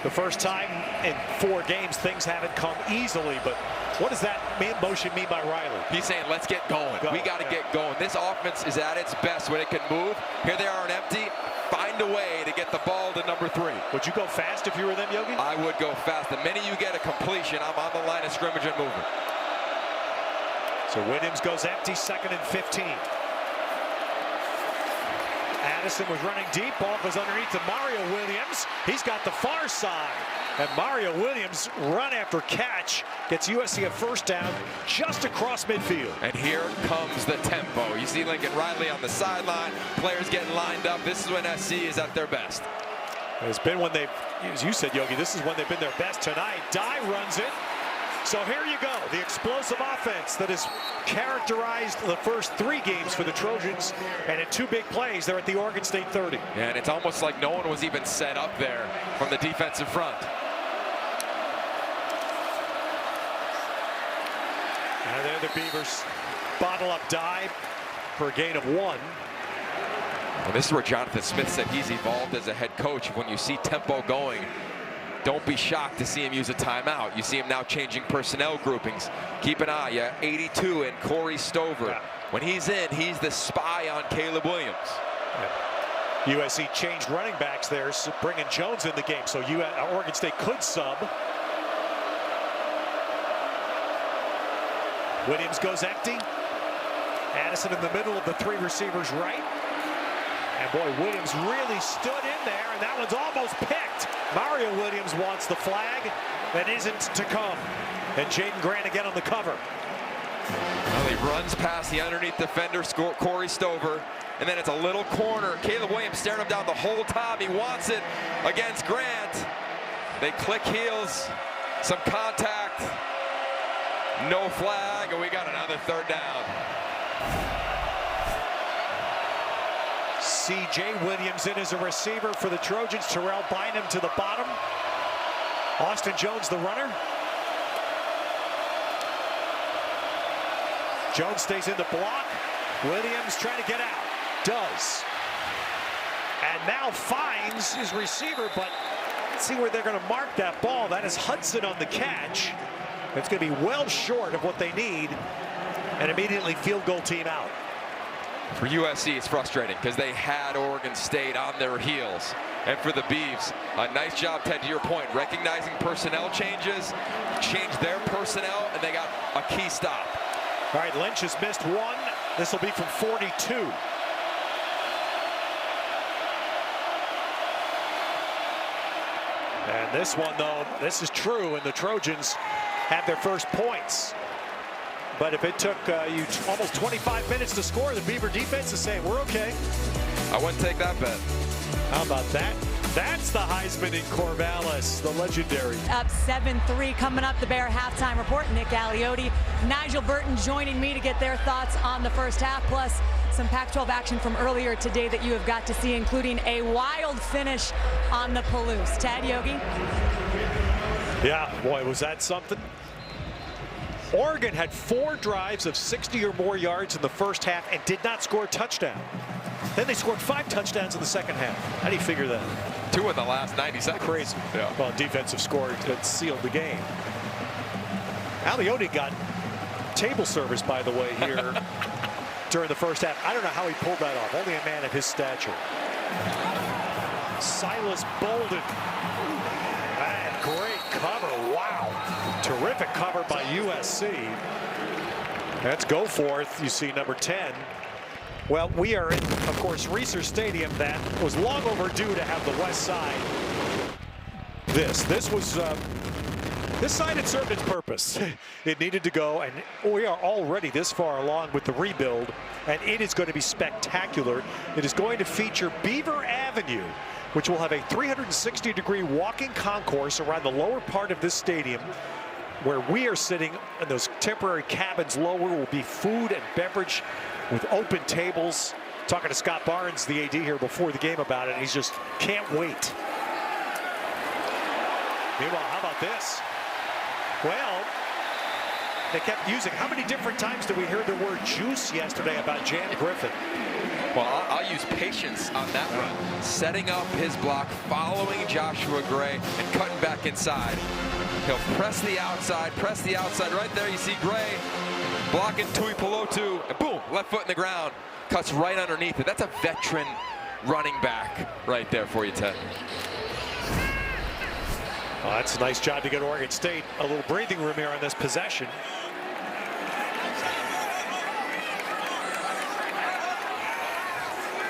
S1: the first time in 4 games things haven't come easily, but what does that motion mean by Riley?
S2: He's saying, let's get going. We got to get going. This offense is at its best when it can move. Here they are on empty. Find a way to get the ball to number 3.
S1: Would you go fast if you were them, Yogi?
S2: I would go fast. The minute you get a completion, I'm on the line of scrimmage and moving.
S1: So Williams goes empty, 2nd and 15. Addison was running deep. Ball goes underneath to Mario Williams. He's got the far side. And Mario Williams, run after catch, gets USC a 1st down just across midfield.
S2: And here comes the tempo. You see Lincoln Riley on the sideline. Players getting lined up. This is when SC is at their best.
S1: It's been when they've, as you said, Yogi, this is when they've been their best tonight. Dye runs it. So here you go, the explosive offense that has characterized the first 3 games for the Trojans, and in 2 big plays, they're at the Oregon State 30.
S2: And it's almost like no one was even set up there from the defensive front.
S1: And there the Beavers bottle up Dye for a gain of 1.
S2: Well, this is where Jonathan Smith said he's evolved as a head coach. When you see tempo going, don't be shocked to see him use a timeout. You see him now changing personnel groupings. Keep an eye, 82 and Corey Stover.
S1: Yeah.
S2: When he's in, he's the spy on Caleb Williams.
S1: Yeah. USC changed running backs there, so bringing Jones in the game. So Oregon State could sub. Williams goes empty. Addison in the middle of the 3 receivers right. And boy, Williams really stood in there, and that one's almost picked. Mario Williams wants the flag that isn't to come. And Jaden Grant again on the cover.
S2: Well, he runs past the underneath defender, Corey Stover, and then it's a little corner. Caleb Williams staring him down the whole time. He wants it against Grant. They click heels, some contact, no flag, and we got another third down.
S1: C.J. Williams in as a receiver for the Trojans. Terrell Bynum to the bottom. Austin Jones, the runner. Jones stays in the block. Williams trying to get out. Does. And now finds his receiver, but let's see where they're going to mark that ball. That is Hudson on the catch. It's going to be well short of what they need. And immediately field goal team out.
S2: For USC, it's frustrating because they had Oregon State on their heels. And for the Beavs, a nice job, Ted, to your point, recognizing personnel changes, changed their personnel, and they got a key stop.
S1: All right, Lynch has missed one. This will be from 42. And this one, though, this is true, and the Trojans have their first points. But if it took you almost 25 minutes to score, the Beaver defense is saying, we're okay.
S2: I wouldn't take that bet.
S1: How about that? That's the Heisman in Corvallis, the legendary.
S4: Up 7-3 coming up, the Bear halftime report. Nick Aliotti, Nigel Burton joining me to get their thoughts on the first half, plus some Pac-12 action from earlier today that you have got to see, including a wild finish on the Palouse. Tad, Yogi?
S1: Yeah, boy, was that something. Oregon had 4 drives of 60 or more yards in the first half and did not score a touchdown. Then they scored 5 touchdowns in the second half. How do you figure that?
S2: 2 in the last 90 seconds.
S1: Crazy.
S2: Yeah.
S1: Well, defensive score that sealed the game. Aliotti got table service, by the way, here during the first half. I don't know how he pulled that off. Only a man of his stature. Silas Bolden. And great cover. Wow. Terrific cover by USC. That's Goforth. You see number 10. Well, we are in, of course, Reser Stadium. That was long overdue to have the west side. This side had served its purpose. It needed to go, and we are already this far along with the rebuild, and it is going to be spectacular. It is going to feature Beaver Avenue, which will have a 360-degree walking concourse around the lower part of this stadium. Where we are sitting in those temporary cabins lower will be food and beverage with open tables. Talking to Scott Barnes, the AD here before the game about it, and he's just can't wait. Meanwhile, how about this? Well, they kept using, how many different times did we hear the word juice yesterday about Jan Griffin?
S2: Well, I'll use patience on that run. Setting up his block, following Joshua Gray, and cutting back inside. He'll press the outside, right there. You see Gray blocking Tui Pelotu, and boom, left foot in the ground. Cuts right underneath it. That's a veteran running back right there for you, Ted.
S1: Oh, that's a nice job to get Oregon State a little breathing room here on this possession.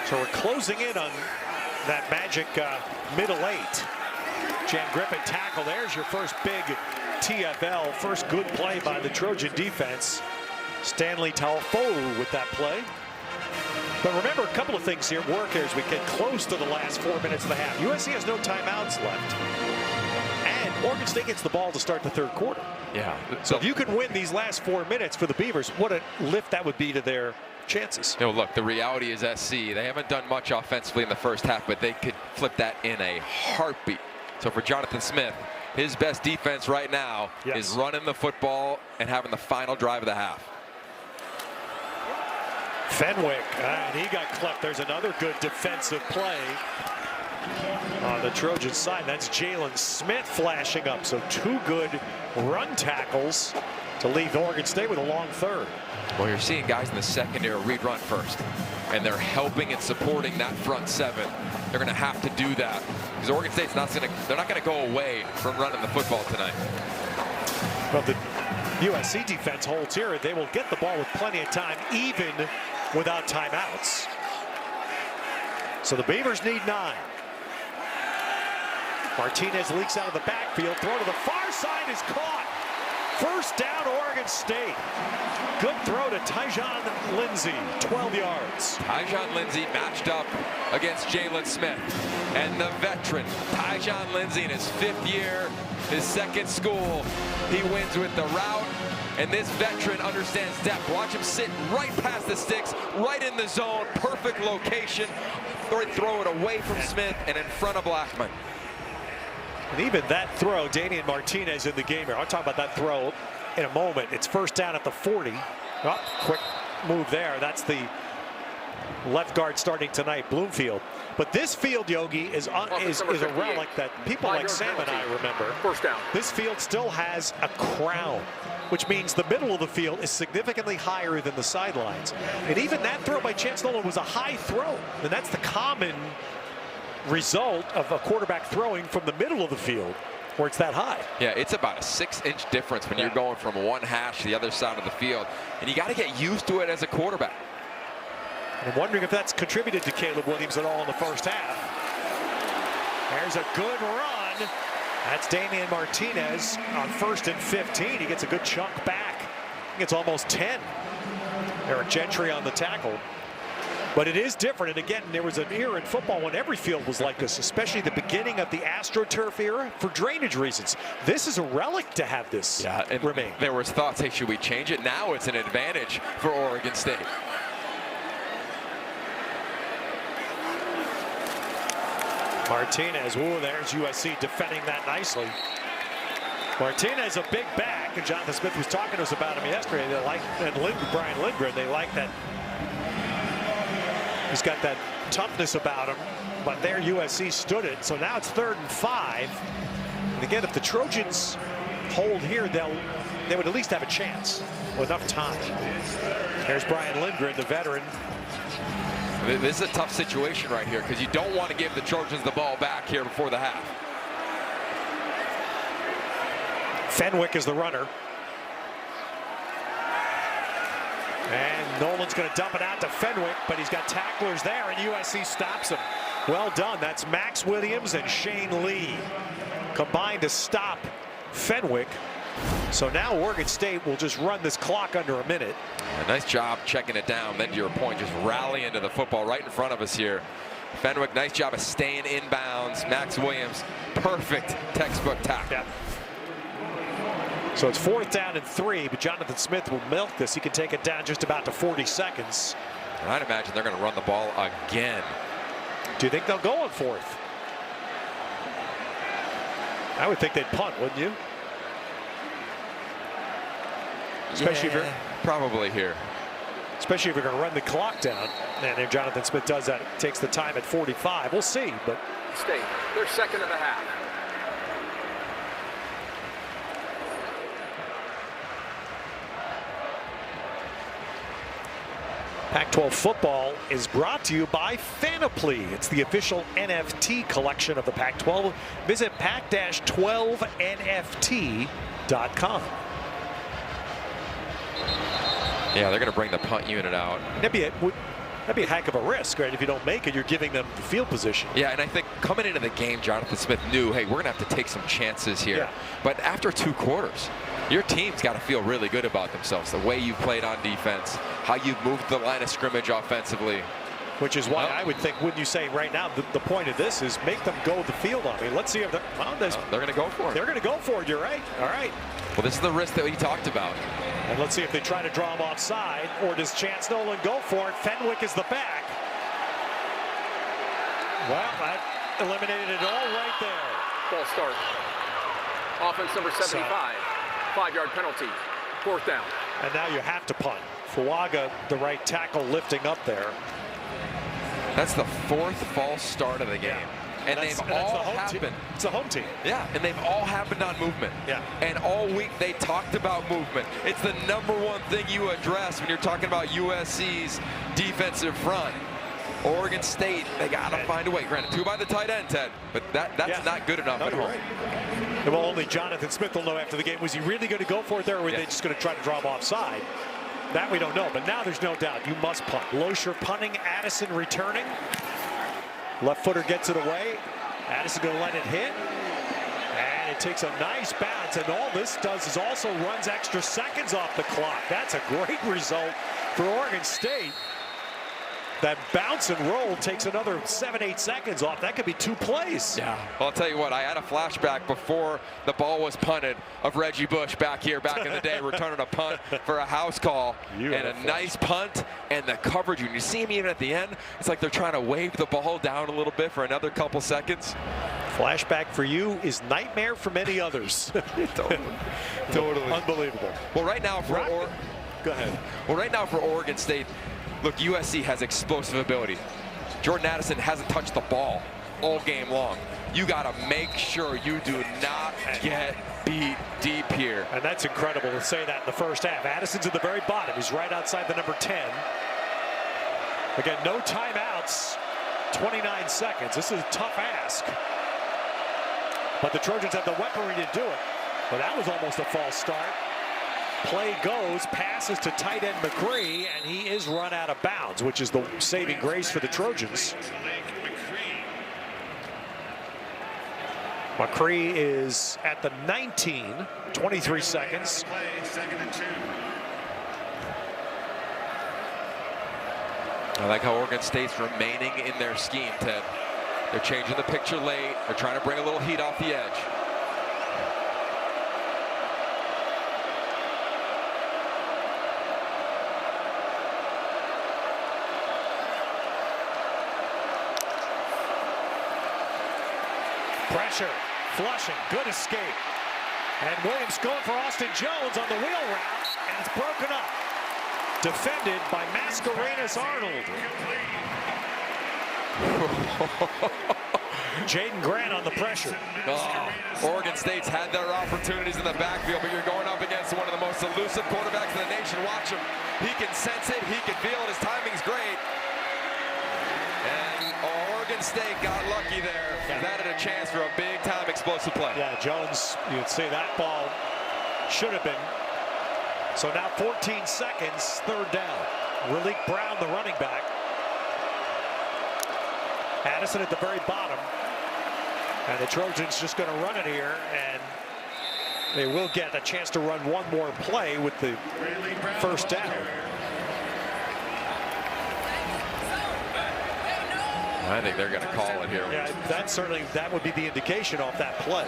S1: So we're closing in on that magic middle 8. Jan Griffin tackle. There's your first big TFL. First good play by the Trojan defense. Stanley Taufolu with that play. But remember, a couple of things here work here as we get close to the last 4 minutes of the half. USC has no timeouts left. And Oregon State gets the ball to start the third quarter.
S2: Yeah.
S1: So if you can win these last 4 minutes for the Beavers, what a lift that would be to their chances.
S2: You know, look, the reality is SC, they haven't done much offensively in the first half, but they could flip that in a heartbeat. So for Jonathan Smith, his best defense right now is running the football and having the final drive of the half.
S1: Fenwick, and he got clipped. There's another good defensive play on the Trojan side. That's Jalen Smith flashing up. So 2 good run tackles to leave Oregon State with a long third.
S2: Well, you're seeing guys in the secondary read run first, and they're helping and supporting that front 7. They're going to have to do that because Oregon State's they're not going to go away from running the football tonight.
S1: Well, the USC defense holds here. They will get the ball with plenty of time, even without timeouts. So the Beavers need 9. Martinez leaks out of the backfield. Throw to the far side is caught. First down, Oregon State. Good throw to Tyjon Lindsey, 12 yards.
S2: Tyjon Lindsey matched up against Jalen Smith. And the veteran, Tyjon Lindsey, in his 5th year, his 2nd school, he wins with the route. And this veteran understands depth. Watch him sit right past the sticks, right in the zone, perfect location. Throw it away from Smith and in front of Blackman.
S1: And even that throw, Damian Martinez in the game here. I'll talk about that throw in a moment. It's first down at the 40. Oh, quick move there. That's the left guard starting tonight, Bloomfield. But this field, Yogi, is a relic that people like Sam and I remember.
S3: First down.
S1: This field still has a crown, which means the middle of the field is significantly higher than the sidelines. And even that throw by Chance Nolan was a high throw. And that's the common result of a quarterback throwing from the middle of the field where it's that high.
S2: Yeah, it's about a 6-inch difference when you're going from one hash to the other side of the field. And you got to get used to it as a quarterback.
S1: I'm wondering if that's contributed to Caleb Williams at all in the first half. There's a good run. That's Damian Martinez on 1st and 15. He gets a good chunk back. It's almost 10. Eric Gentry on the tackle. But it is different. And again, there was an era in football when every field was like this, especially the beginning of the AstroTurf era for drainage reasons. This is a relic to have this remain.
S2: There was thoughts, hey, should we change it? Now it's an advantage for Oregon State.
S1: Martinez, ooh, there's USC defending that nicely. Martinez, a big back, and Jonathan Smith was talking to us about him yesterday. They like, and Brian Lindgren, they like that. He's got that toughness about him, but there USC stood it. So now it's 3rd and 5. And again, if the Trojans hold here, they would at least have a chance with enough time. There's Brian Lindgren, the veteran.
S2: This is a tough situation right here because you don't want to give the Trojans the ball back here before the half.
S1: Fenwick is the runner. And Nolan's going to dump it out to Fenwick, but he's got tacklers there, and USC stops him. Well done. That's Max Williams and Shane Lee combined to stop Fenwick. So now Oregon State will just run this clock under a minute.
S2: A nice job checking it down. Then to your point, just rally into the football right in front of us here. Fenwick, nice job of staying inbounds. Max Williams, perfect textbook tackle.
S1: Yeah. So it's 4th down and 3, but Jonathan Smith will milk this. He can take it down just about to 40 seconds.
S2: And I'd imagine they're going to run the ball again.
S1: Do you think they'll go on 4th? I would think they'd punt, wouldn't you? Especially if you're
S2: probably here.
S1: Especially if you're going to run the clock down. And if Jonathan Smith does that, takes the time at 45. We'll see. But
S3: State, they're 2nd of the half.
S1: Pac-12 football is brought to you by Fanaply. It's the official NFT collection of the Pac-12. Visit pac-12nft.com.
S2: Yeah, they're going to bring the punt unit out.
S1: That'd be a heck of a risk, right? If you don't make it, you're giving them the field position.
S2: Yeah, and I think coming into the game, Jonathan Smith knew, hey, we're going to have to take some chances here.
S1: Yeah.
S2: But after 2 quarters, your team's got to feel really good about themselves. The way you've played on defense, how you've moved the line of scrimmage offensively.
S1: Which is why I would think, wouldn't you say right now, the point of this is make them go the field on me. Let's see if they're
S2: going to go for it.
S1: They're going to go for it. You're right. All right.
S2: Well, this is the risk that we talked about.
S1: And let's see if they try to draw him offside, or does Chance Nolan go for it? Fenwick is the back. Well, that eliminated it all right there.
S3: Ball start. Offense number 75. 5-yard penalty. 4th down.
S1: And now you have to punt. Fuaga, the right tackle, lifting up there.
S2: That's the 4th false start of the game. And they've all happened.
S1: It's a home team.
S2: Yeah, and they've all happened on movement.
S1: Yeah.
S2: And all week they talked about movement. It's the #1 thing you address when you're talking about USC's defensive front. Oregon State, they got to find a way. Granted, 2 by the tight end, Ted, but that's not good enough at home.
S1: Right. Well, only Jonathan Smith will know after the game. Was he really going to go for it there, or were they just going to try to draw him offside? That we don't know, but now there's no doubt. You must punt. Loescher punting, Addison returning. Left footer gets it away. Addison going to let it hit. And it takes a nice bounce, and all this does is also runs extra seconds off the clock. That's a great result for Oregon State. That bounce and roll takes another 7-8 seconds off. That could be 2 plays.
S2: Yeah. Well, I'll tell you what, I had a flashback before the ball was punted of Reggie Bush back here back in the day, returning a punt for a house call. Beautiful. And a nice punt, and the coverage. When you see him even at the end, it's like they're trying to wave the ball down a little bit for another couple seconds.
S1: Flashback for you is nightmare for many others.
S2: Totally.
S1: Unbelievable.
S2: Well, right now for
S1: Go ahead.
S2: Well, right now for Oregon State, look, USC has explosive ability. Jordan Addison hasn't touched the ball all game long. You got to make sure you do not get beat deep here.
S1: And that's incredible to say that in the first half. Addison's at the very bottom. He's right outside the number 10. Again, no timeouts, 29 seconds. This is a tough ask. But the Trojans have the weaponry to do it. Well, that was almost a false start. Play goes, passes to tight end McCree, and he is run out of bounds, which is the saving grace for the Trojans. McCree is at the 19, 23 seconds.
S2: I like how Oregon State's remaining in their scheme, Ted. They're changing the picture late. They're trying to bring a little heat off the edge.
S1: Pressure, flushing, good escape. And Williams going for Austin Jones on the wheel route, and it's broken up. Defended by Mascarenas Arnold. Jaden Grant on the pressure.
S2: Oh, Oregon State's had their opportunities in the backfield, but you're going up against one of the most elusive quarterbacks in the nation. Watch him. He can sense it. He can feel it. His timing's great. And Oregon State got lucky there. That had a chance for a big-time explosive play.
S1: Yeah, Jones, you'd say that ball should have been. So now 14 seconds, third down. Raleek Brown, the running back. Addison at the very bottom. And the Trojans just going to run it here, and they will get a chance to run one more play with the first down.
S2: I think they're going to call it here.
S1: Yeah, that would be the indication off that play.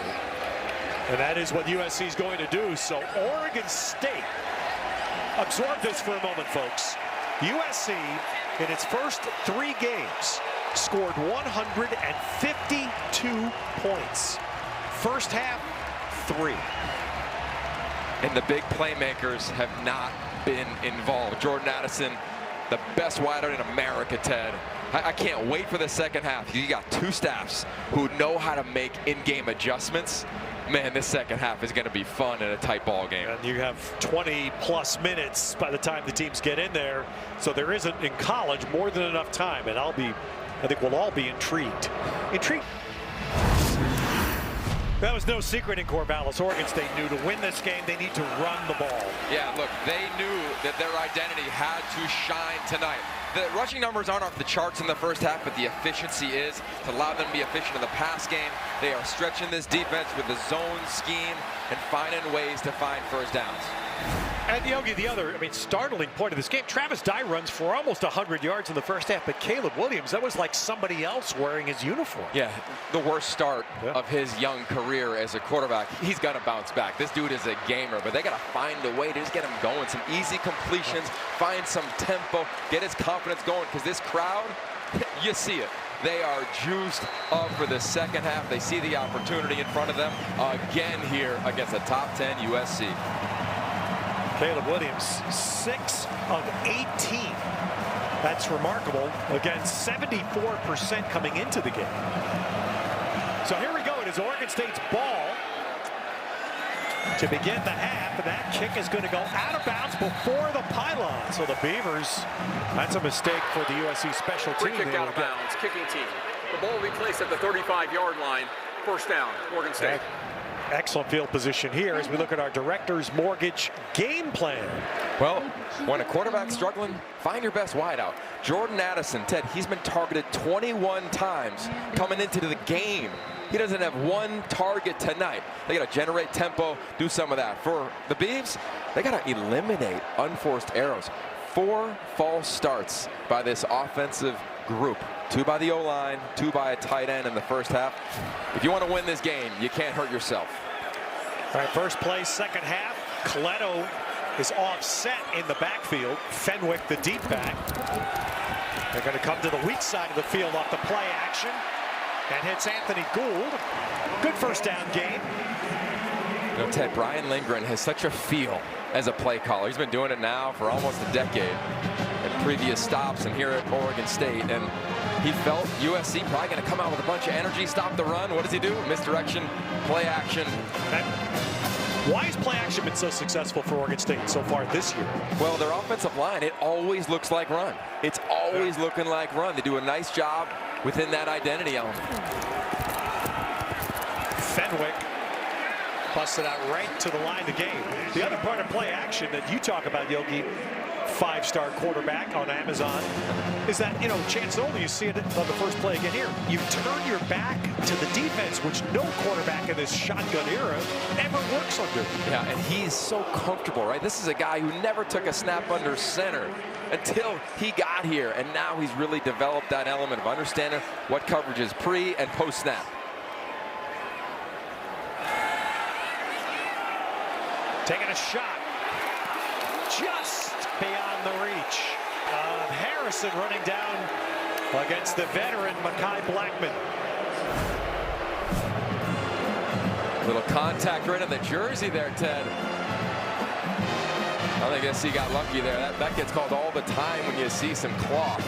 S1: And that is what USC is going to do. So Oregon State, absorb this for a moment, folks. USC, in its first 3 games, scored 152 points. First half, 3.
S2: And the big playmakers have not been involved. Jordan Addison, the best wideout in America, Ted. I can't wait for the second half. You got 2 staffs who know how to make in-game adjustments. Man, this second half is going to be fun in a tight ball game.
S1: And you have 20-plus minutes by the time the teams get in there. So there isn't, in college, more than enough time. And I think we'll all be intrigued. That was no secret in Corvallis. Oregon State knew to win this game, they need to run the ball.
S2: Yeah, look, they knew that their identity had to shine tonight. The rushing numbers aren't off the charts in the first half, but the efficiency is to allow them to be efficient in the pass game. They are stretching this defense with the zone scheme and finding ways to find first downs.
S1: And Yogi, the other, startling point of this game, Travis Dye runs for almost 100 yards in the first half, but Caleb Williams, that was like somebody else wearing his uniform.
S2: Yeah, the worst start of his young career as a quarterback. He's got to bounce back. This dude is a gamer, but they got to find a way to just get him going. Some easy completions, find some tempo, get his confidence going, because this crowd, you see it. They are juiced up for the second half. They see the opportunity in front of them again here against a top 10 USC.
S1: Caleb Williams, 6 of 18. That's remarkable. Again, 74% coming into the game. So here we go. It is Oregon State's ball to begin the half, and that kick is going to go out of bounds before the pylon. So the Beavers, that's a mistake for the USC special team.
S3: Free kick out of bounds, kicking team. The ball will be placed at the 35-yard line. First down, Oregon State.
S1: Excellent field position here as we look at our Director's Mortgage game plan.
S2: Well, when a quarterback's struggling, find your best wideout. Jordan Addison, Ted, he's been targeted 21 times coming into the game. He doesn't have one target tonight. They got to generate tempo, do some of that. For the Beavs, they got to eliminate unforced errors. 4 false starts by this offensive group. 2 by the O-line, 2 by a tight end in the first half. If you want to win this game, you can't hurt yourself.
S1: All right, first play, second half. Coletto is offset in the backfield. Fenwick, the deep back. They're going to come to the weak side of the field off the play action. And hits Anthony Gould. Good first down game.
S2: You know, Ted, Brian Lindgren has such a feel as a play caller. He's been doing it now for almost a decade at previous stops and here at Oregon State. And he felt USC probably going to come out with a bunch of energy, stop the run. What does he do? Misdirection, play action.
S1: Why has play action been so successful for Oregon State so far this year?
S2: Well, their offensive line, it always looks like run. It's always looking like run. They do a nice job within that identity element.
S1: Fenwick busted out right to the line of the game. The other part of play action that you talk about, Yogi, 5-star quarterback on Amazon, is that, you know, chances only you see it on the first play again here. You turn your back to the defense, which no quarterback in this shotgun era ever works under.
S2: Yeah, and he's so comfortable, right? This is a guy who never took a snap under center until he got here, and now he's really developed that element of understanding what coverage is pre and post snap.
S1: Taking a shot just beyond the reach of Harrison, running down against the veteran Mekhi Blackman.
S2: Little contact right on the jersey there, Ted. I think USC got lucky there. That gets called all the time when you see some cloth.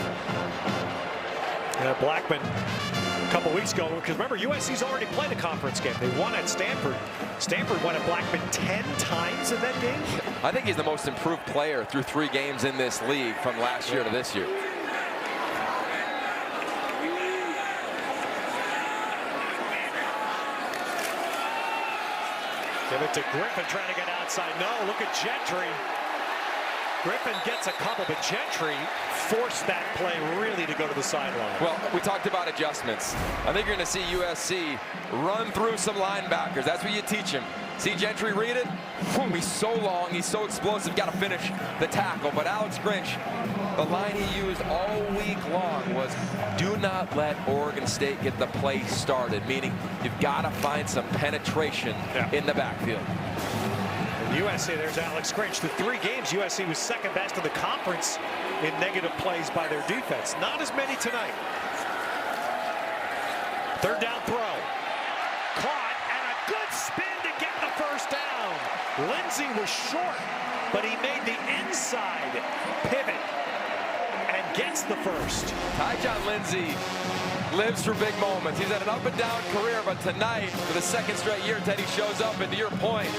S1: Yeah, Blackman a couple weeks ago, because remember, USC's already played a conference game. They won at Stanford. Stanford won at Blackman 10 times in that game.
S2: I think he's the most improved player through 3 games in this league from last year to this year.
S1: Give it to Griffin, trying to get outside. No, look at Gentry. Griffin gets a couple, but Gentry forced that play really to go to the sideline.
S2: Well, we talked about adjustments. I think you're going to see USC run through some linebackers. That's what you teach him. See Gentry read it? Boom, he's so long, he's so explosive, got to finish the tackle. But Alex Grinch, the line he used all week long was, do not let Oregon State get the play started, meaning you've got to find some penetration in the backfield.
S1: USC, there's Alex Grinch. The 3 games, USC was second best in the conference in negative plays by their defense. Not as many tonight. Third down throw. Caught, and a good spin to get the first down. Lindsey was short, but he made the inside pivot and gets the first.
S2: Tyjon Lindsey lives for big moments. He's had an up and down career, but tonight, for the 2nd straight year, Teddy shows up, and to your point,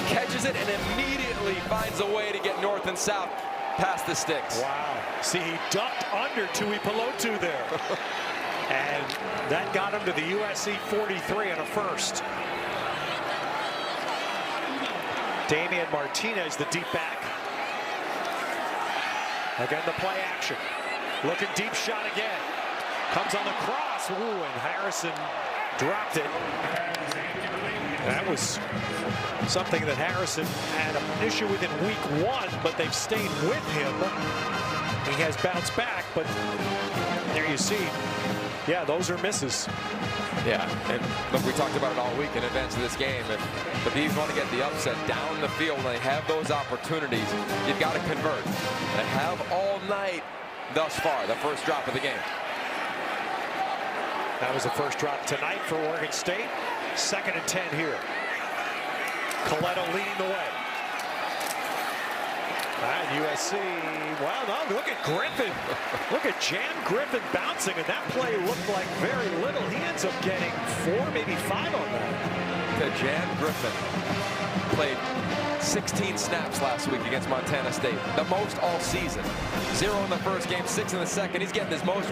S2: catches it and immediately finds a way to get north and south past the sticks.
S1: Wow. See, he ducked under Tui Pelotu there. And that got him to the USC 43 on a first. Damian Martinez, the deep back. Again, the play action. Looking deep shot again. Comes on the cross. Ooh, and Harrison dropped it. That was something that Harrison had an issue with in week 1, but they've stayed with him. He has bounced back, but there you see, yeah, those are misses.
S2: Yeah, and look, we talked about it all week in advance of this game. If the Beavs want to get the upset down the field and they have those opportunities, you've got to convert. They have all night thus far, the first drop of the game.
S1: That was the first drop tonight for Oregon State. 2nd and 10 here. Coletto leading the way. And USC, wow, no, look at Griffin. Look at Jan Griffin bouncing, and that play looked like very little. He ends up getting 4, maybe 5 on that.
S2: Jan Griffin played 16 snaps last week against Montana State, the most all season. 0 in the first game, 6 in the second. He's getting his most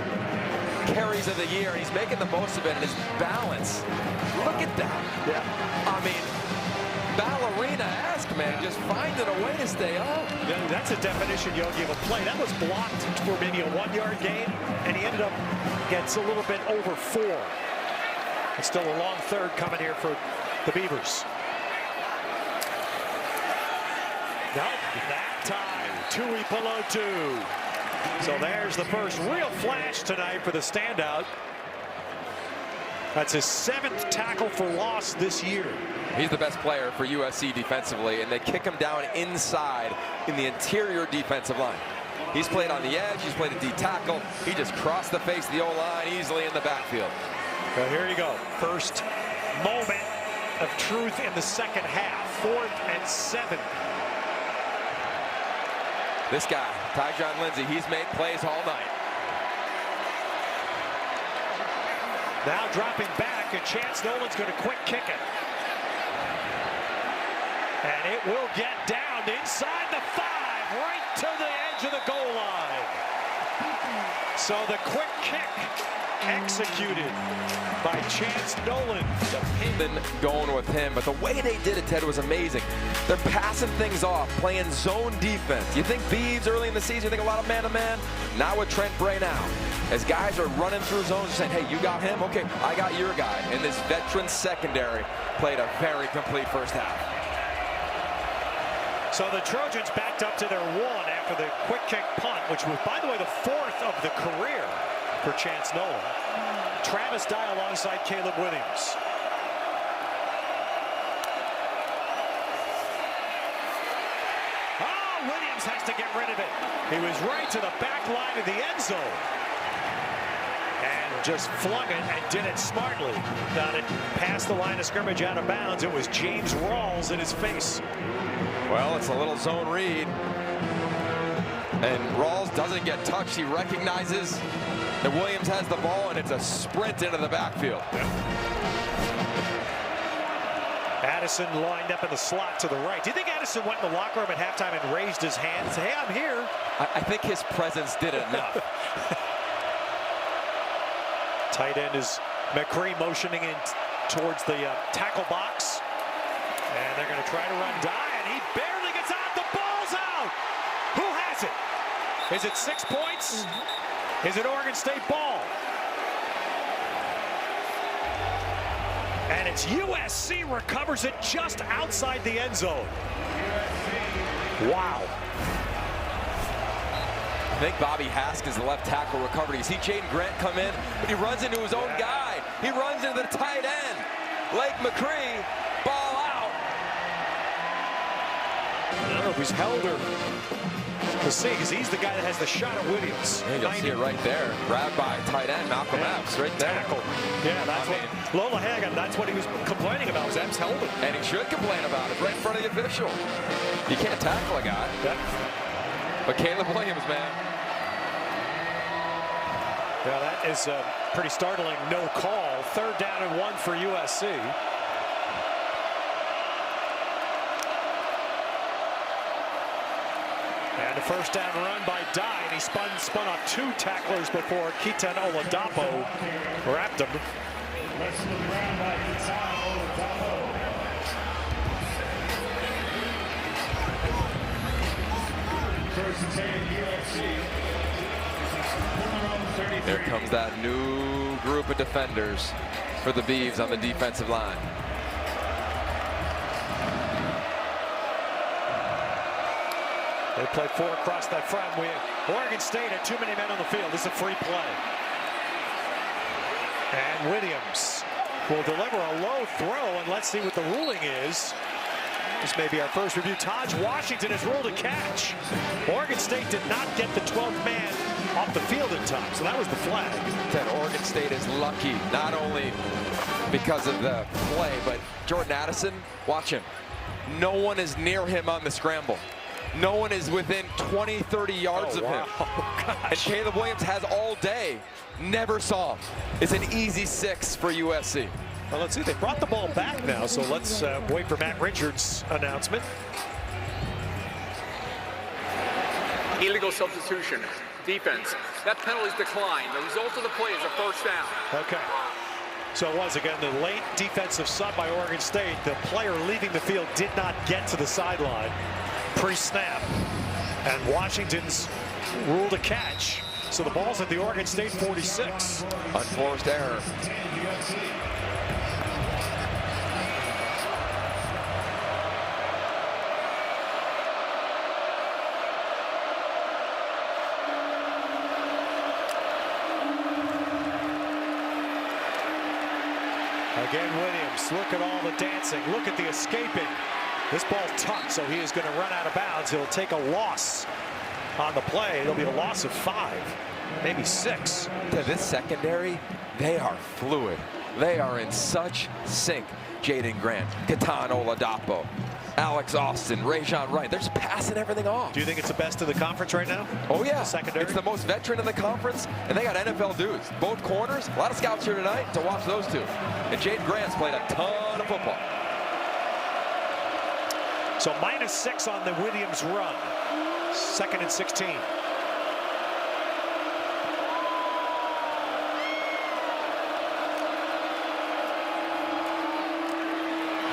S2: carries of the year, and he's making the most of it, and his balance. Look at that.
S1: Yeah.
S2: I mean, ballerina-esque, man, just finding a way to stay up.
S1: Yeah, that's a definition, Yogi, of a play. That was blocked for maybe a 1-yard gain, and he ended up gets a little bit over 4. It's still a long third coming here for the Beavers. Nope, that time, Tuipulotu. So there's the first real flash tonight for the standout. That's his 7th tackle for loss this year.
S2: He's the best player for USC defensively, and they kick him down inside in the interior defensive line. He's played on the edge, he's played a D tackle. He just crossed the face of the O-line easily in the backfield.
S1: Well, here you go. First moment of truth in the second half. 4th and 7.
S2: This guy, Tyjon Lindsey, he's made plays all night.
S1: Now dropping back, and Chance Nolan's going to quick kick it. And it will get down inside the 5, right to the edge of the goal line. So the quick kick executed by Chance Nolan.
S2: Been going with him, but the way they did it, Ted, was amazing. They're passing things off, playing zone defense. You think Beavs early in the season, you think a lot of man-to-man? Not with Trent Bray now. As guys are running through zones saying, hey, you got him? Okay, I got your guy. And this veteran secondary played a very complete first half.
S1: So the Trojans backed up to their 1 after the quick kick punt, which was, by the way, the 4th of the career for Chance Nolan. Travis Dye alongside Caleb Williams. Oh, Williams has to get rid of it. He was right to the back line of the end zone. And just flung it and did it smartly. Got it past the line of scrimmage out of bounds. It was James Rawls in his face.
S2: Well, it's a little zone read. And Rawls doesn't get touched. He recognizes that Williams has the ball, and it's a sprint into the backfield.
S1: Addison lined up in the slot to the right. Do you think Addison went in the locker room at halftime and raised his hand and said, hey, I'm here?
S2: I think his presence did enough.
S1: Tight end is McCree motioning in towards the tackle box. And they're going to try to run Dye, and he barely gets out. The ball's out. Who has it? Is it 6 points? Is it Oregon State ball? And it's USC recovers it just outside the end zone. Wow.
S2: I think Bobby Haskins, the left tackle, recovered. You see Jaden Grant come in, but he runs into his own guy. He runs into the tight end. Lake McCree, ball out.
S1: I don't know if he's held or we'll see, because he's the guy that has the shot at Williams.
S2: Yeah, you'll see it right there. Grabbed by tight end Malcolm Epps right there.
S1: Tackle. Yeah, that's Lola Hagan, that's what he was complaining about. Was Epps held him.
S2: And he should complain about it right in front of the official. You can't tackle a guy.
S1: Yeah.
S2: But Caleb Williams, man.
S1: Yeah, that is a pretty startling no call. 3rd down and 1 for USC. And a first down run by Dye, and he spun off 2 tacklers before Keaton Oladapo wrapped him.
S2: There comes that new group of defenders for the Beavs on the defensive line.
S1: They play 4 across that front. Oregon State had too many men on the field. This is a free play. And Williams will deliver a low throw, and let's see what the ruling is. This may be our first review. Taj Washington has ruled a catch. Oregon State did not get the 12th man off the field in time, so that was the flag.
S2: That Oregon State is lucky, not only because of the play, but Jordan Addison, watch him. No one is near him on the scramble. No one is within 20, 30 yards of him. And Caleb Williams has all day. Never saw him. It's an easy 6 for USC.
S1: Well, let's see. They brought the ball back now, so let's wait for Matt Richards' announcement.
S3: Illegal substitution. Defense. That penalty's declined. The result of the play is a first down.
S1: Okay. So it was, again, the late defensive sub by Oregon State. The player leaving the field did not get to the sideline pre-snap. And Washington's ruled a catch. So the ball's at the Oregon State 46.
S2: Unforced error.
S1: Again, Williams, look at all the dancing. Look at the escaping. This ball tucked, so he is going to run out of bounds. He'll take a loss on the play. It'll be a loss of 5, maybe 6.
S2: To this secondary, they are fluid. They are in such sync. Jaden Grant, Ketan Oladapo, Alex Austin, Rajon Wright. They're just passing everything off.
S1: Do you think it's the best of the conference right now?
S2: Oh, yeah.
S1: The secondary?
S2: It's the most veteran in the conference, and they got NFL dudes. Both corners. A lot of scouts here tonight to watch those two. And Jaden Grant's played a ton of football.
S1: So -6 on the Williams run. 2nd and 16.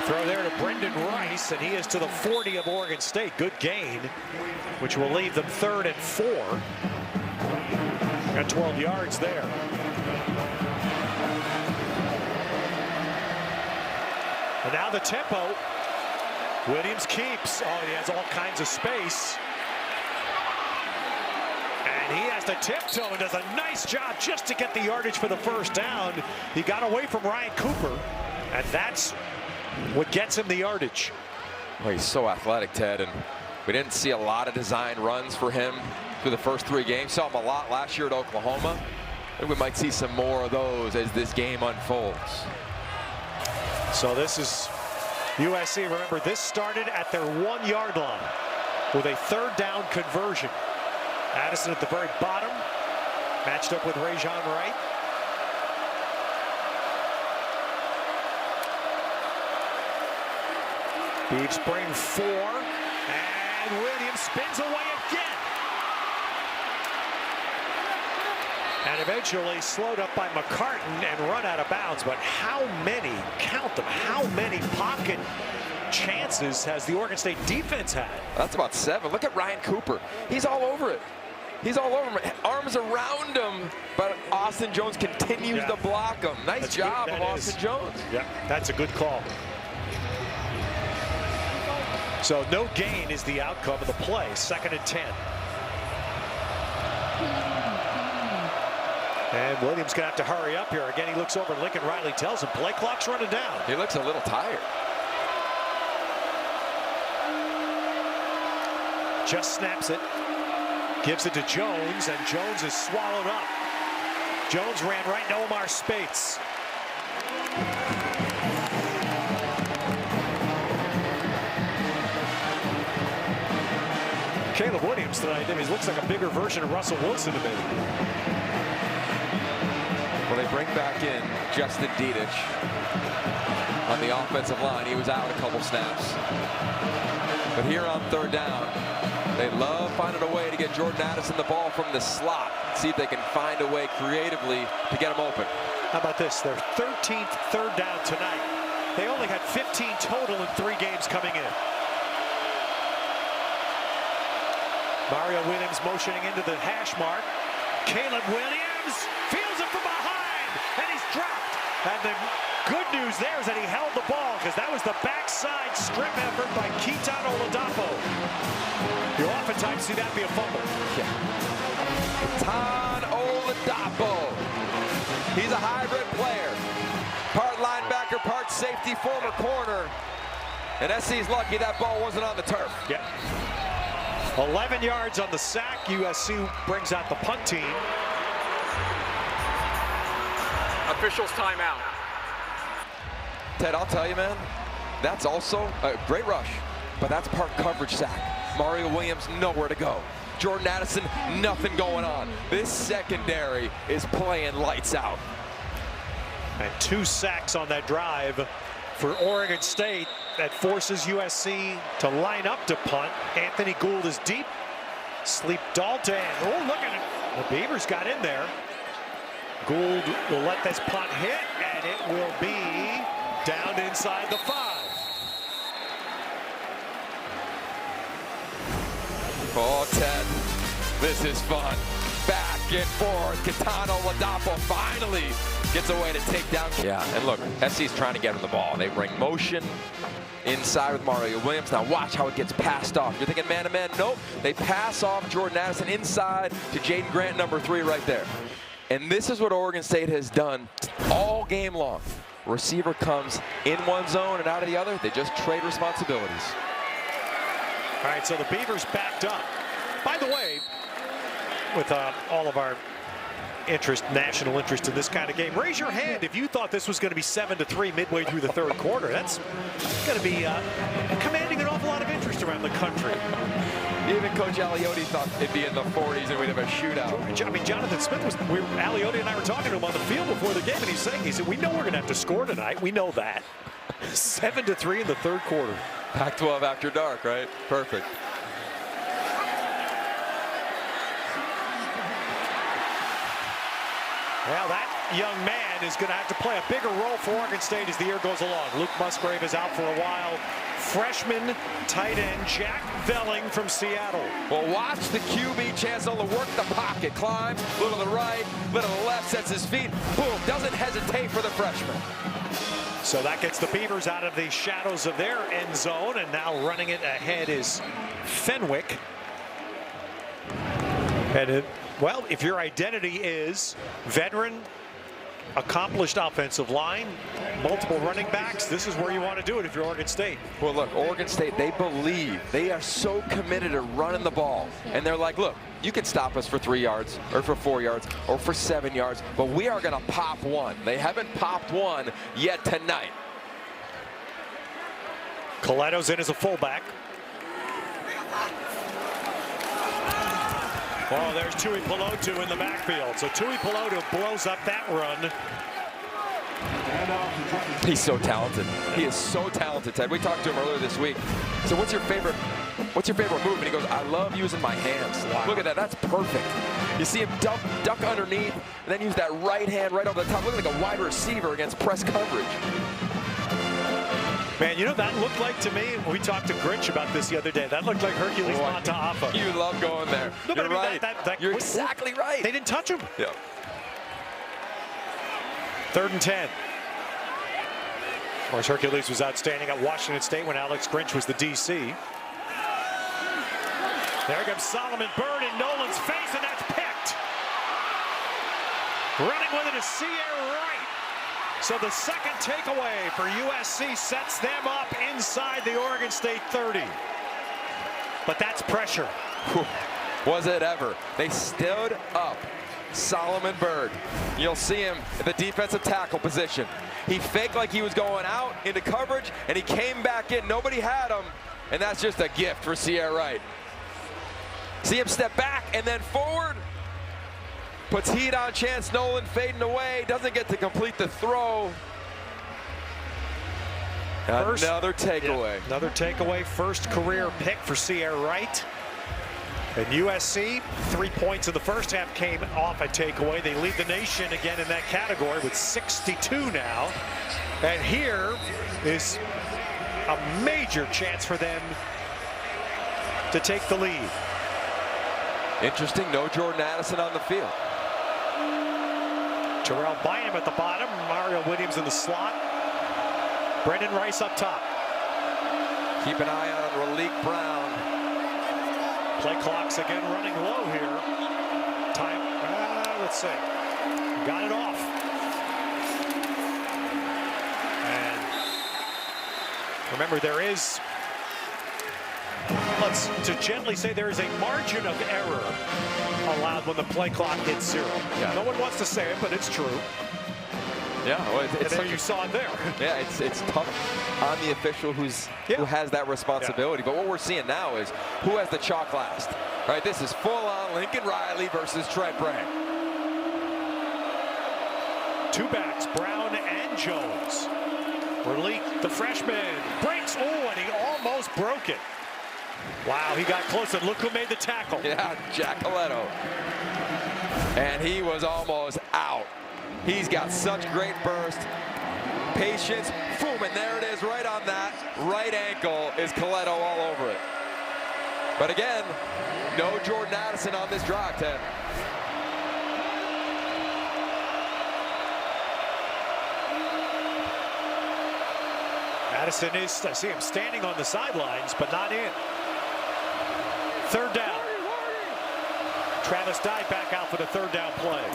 S1: Throw there to Brendan Rice, and he is to the 40 of Oregon State. Good gain, which will leave them 3rd and 4. Got 12 yards there. And now the tempo. Williams keeps. Oh, he has all kinds of space. And he has to tiptoe and does a nice job just to get the yardage for the first down. He got away from Ryan Cooper, and that's what gets him the yardage.
S2: Well, he's so athletic, Ted, and we didn't see a lot of design runs for him through the first 3 games. Saw him a lot last year at Oklahoma. I think we might see some more of those as this game unfolds.
S1: So this is USC. Remember, this started at their 1-yard line with a 3rd down conversion. Addison at the very bottom, matched up with Rajon Wright. Beeves bring 4, and Williams spins away again. And eventually slowed up by McCartan and run out of bounds. But how many, count them, how many pocket chances has the Oregon State defense had?
S2: That's about 7. Look at Ryan Cooper. He's all over it. He's all over him. Arms around him, but Austin Jones continues to block him. Nice job of Austin Jones.
S1: Yeah, that's a good call. So no gain is the outcome of the play. 2nd and 10. And Williams gonna have to hurry up here. Again, he looks over and Lincoln Riley tells him play clock's running down.
S2: He looks a little tired.
S1: Just snaps it. Gives it to Jones, and Jones is swallowed up. Jones ran right into Omar Spates. Caleb Williams tonight, he looks like a bigger version of Russell Wilson to me.
S2: Well, they bring back in Justin Dedich on the offensive line. He was out a couple snaps. But here on 3rd down, they love finding a way to get Jordan Addison the ball from the slot. See if they can find a way creatively to get him open.
S1: How about this? Their 13th 3rd down tonight. They only had 15 total in 3 games coming in. Mario Williams motioning into the hash mark. Caleb Williams feels it from behind, and he's dropped. And the good news there is that he held the ball, because that was the backside strip effort by Ketan Oladapo. You oftentimes see that be a fumble.
S2: Yeah. Ketan Oladapo. He's a hybrid player. Part linebacker, part safety, former corner. And SC's lucky that ball wasn't on the turf.
S1: Yeah. 11 yards on the sack. USC brings out the punt team.
S3: Officials timeout.
S2: Ted, I'll tell you, man, that's also a great rush, but that's part coverage sack. Mario Williams, nowhere to go. Jordan Addison, nothing going on. This secondary is playing lights out.
S1: And 2 sacks on that drive for Oregon State. That forces USC to line up to punt. Anthony Gould is deep. Sleep Dalton. Oh, look at it. The Beavers got in there. Gould will let this punt hit, and it will be down inside the 5.
S2: Oh, Ted, this is fun. Back and forth. Ketan Oladapo finally gets a way to take down. Yeah, and look, SC's trying to get him the ball. They bring motion inside with Mario Williams. Now watch how it gets passed off. You're thinking man-to-man? Nope. They pass off Jordan Addison inside to Jaden Grant, number 3 right there. And this is what Oregon State has done all game long. receiver comes in one zone and out of the other, they just trade responsibilities.
S1: All right, so the Beavers backed up. By the way, with all of our national interest in this kind of game, raise your hand if you thought this was going to be 7-3 midway through the third quarter. That's going to be commanding an awful lot of interest around the country.
S2: Even Coach Aliotti thought it'd be in the 40s and we'd have a shootout.
S1: I mean, Jonathan Smith Aliotti and I were talking to him on the field before the game, and he said, we know we're going to have to score tonight. We know that. 7-3 in the third quarter.
S2: Pac-12 after dark, right? Perfect.
S1: Well, that young man is going to have to play a bigger role for Oregon State as the year goes along. Luke Musgrave is out for a while. Freshman tight end Jack Velling from Seattle.
S2: Well, watch the QB Chancellor work the pocket, climb, little to the right, little to the left, sets his feet, boom, doesn't hesitate for the freshman.
S1: So that gets the Beavers out of the shadows of their end zone, and now running it ahead is Fenwick. And well, if your identity is veteran, accomplished offensive line, multiple running backs, this is where you want to do it if you're Oregon State.
S2: Well, look, Oregon State, they believe, they are so committed to running the ball. And they're like, look, you can stop us for 3 yards or for 4 yards or for 7 yards, but we are going to pop one. They haven't popped one yet tonight.
S1: Coletto's in as a fullback. Oh, there's Tui Pelotu in the backfield. So Tui Pelotu blows up that run.
S2: He's so talented. He is so talented, Ted. We talked to him earlier this week. So what's your favorite move? And he goes, I love using my hands. Wow. Look at that. That's perfect. You see him duck underneath and then use that right hand right over the top. Looking like a wide receiver against press coverage.
S1: Man, you know, that looked like to me, we talked to Grinch about this the other day, that looked like Hercules Montaafa.
S2: You love going there.
S1: No,
S2: You're right. You're
S1: exactly
S2: exactly right.
S1: They didn't touch him.
S2: Yeah.
S1: 3rd and 10. Of course, Hercules was outstanding at Washington State when Alex Grinch was the DC. There comes Solomon Byrd in Nolan's face, and that's picked. Running with it is Sierra Wright. So the second takeaway for USC sets them up inside the Oregon State 30. But that's pressure.
S2: Was it ever? They stood up Solomon Byrd. You'll see him in the defensive tackle position. He faked like he was going out into coverage, and he came back in. Nobody had him, and that's just a gift for Sierra Wright. See him step back and then forward. Puts heat on Chance Nolan, fading away. Doesn't get to complete the throw. Another takeaway.
S1: Yeah, another takeaway. First career pick for Sierra Wright. And USC, 3 points in the first half came off a takeaway. They lead the nation again in that category with 62 now. And here is a major chance for them to take the lead.
S2: Interesting, no Jordan Addison on the field.
S1: Terrell Bynum at the bottom, Mario Williams in the slot. Brendan Rice up top.
S2: Keep an eye on Raleek Brown.
S1: Play clock's again running low here. Time, let's see. Got it off. And remember, there is, to gently say, there is a margin of error allowed when the play clock hits 0. Yeah. No one wants to say it, but it's true.
S2: Yeah, well, it's
S1: there you saw it there.
S2: Yeah, it's tough on the official who has that responsibility. Yeah. But what we're seeing now is who has the chalk last. All right, this is full-on Lincoln Riley versus Trent Bray.
S1: 2 backs, Brown and Jones. Raleek, the freshman, breaks. Oh, and he almost broke it. Wow, he got close, and look who made the tackle.
S2: Yeah, Jack Coletto. And he was almost out. He's got such great burst, patience, boom, and there it is right on that right ankle is Coletto all over it. But again, no Jordan Addison on this drive, Ted.
S1: Addison is, I see him standing on the sidelines, but not in. 3rd down. Travis Dye back out for the 3rd down play.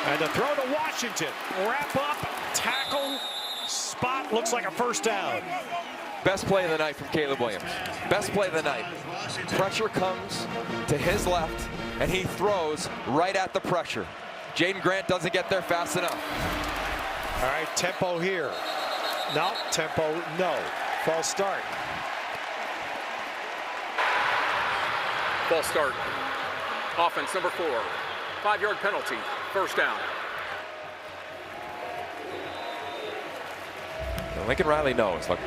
S1: And the throw to Washington. Wrap up, tackle, spot, looks like a first down.
S2: Best play of the night from Caleb Williams. Best play of the night. Pressure comes to his left, and he throws right at the pressure. Jaden Grant doesn't get there fast enough.
S1: All right, tempo here. No, tempo, no. False start.
S3: False start. Offense number 4. 5-yard penalty. First down.
S2: And Lincoln Riley knows, look,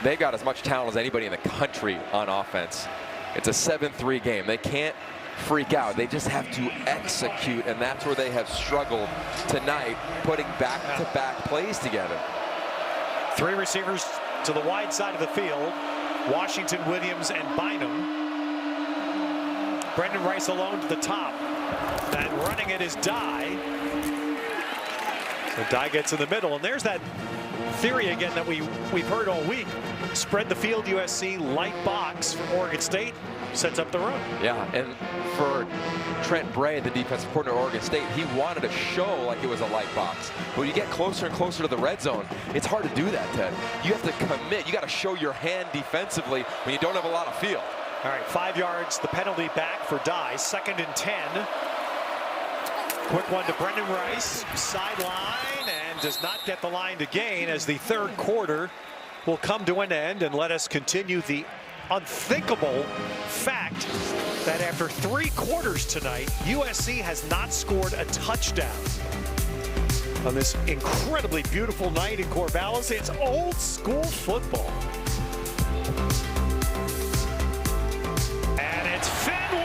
S2: they've got as much talent as anybody in the country on offense. It's a 7-3 game. They can't freak out. They just have to execute, and that's where they have struggled tonight, putting back-to-back plays together.
S1: 3 receivers to the wide side of the field. Washington, Williams, and Bynum. Brendan Rice alone to the top. And running it is Dye. So Dye gets in the middle, and there's that theory again that we've heard all week. Spread the field, USC, light box from Oregon State, sets up the run.
S2: Yeah, and for Trent Bray, the defensive coordinator at Oregon State, he wanted to show like it was a light box. But when you get closer and closer to the red zone, it's hard to do that, Ted. You have to commit. You got to show your hand defensively when you don't have a lot of field.
S1: All right, 5 yards, the penalty back for Dye. 2nd and 10. Quick one to Brendan Rice, sideline, and does not get the line to gain as the third quarter will come to an end, and let us continue the unthinkable fact that after 3 quarters tonight, USC has not scored a touchdown. On this incredibly beautiful night in Corvallis, it's old school football. And it's Fenway!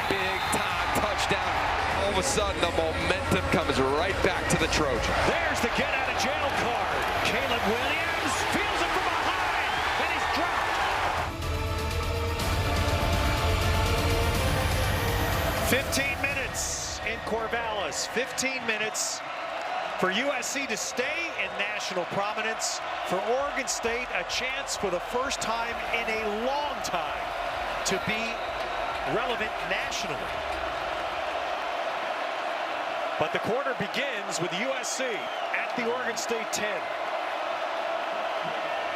S2: Big time touchdown. All of a sudden, the momentum comes right back to the Trojans.
S1: There's the get out of jail card. Caleb Williams feels it from behind, and he's dropped. 15 minutes in Corvallis. 15 minutes for USC to stay in national prominence. For Oregon State, a chance for the first time in a long time to be relevant nationally. But the quarter begins with USC at the Oregon State 10.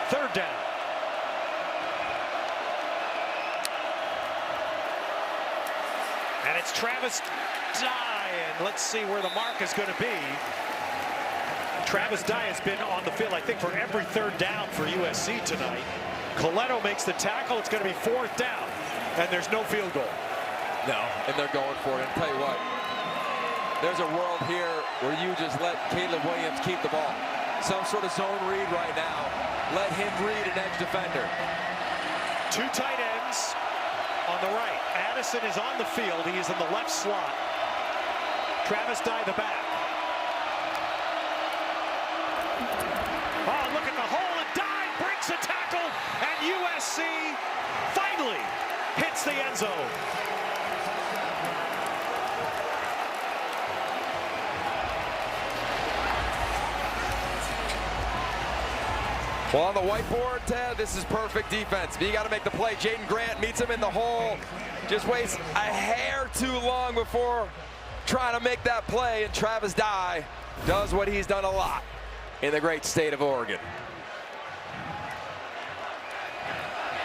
S1: 3rd down. And it's Travis Dye, and let's see where the mark is going to be. Travis Dye has been on the field, I think, for every 3rd down for USC tonight. Coletto makes the tackle. It's going to be 4th down, and there's no field goal.
S2: No, and they're going for it. And tell you what, there's a world here where you just let Caleb Williams keep the ball. Some sort of zone read right now. Let him read an edge defender.
S1: 2 tight ends on the right. Addison is on the field. He is in the left slot. Travis Dye the back. Oh, look at the hole, and Dye breaks a tackle, and USC finally hits the end zone.
S2: Well, on the whiteboard, Ted, this is perfect defense. But you got to make the play. Jaden Grant meets him in the hole. Just waits a hair too long before trying to make that play. And Travis Dye does what he's done a lot in the great state of Oregon.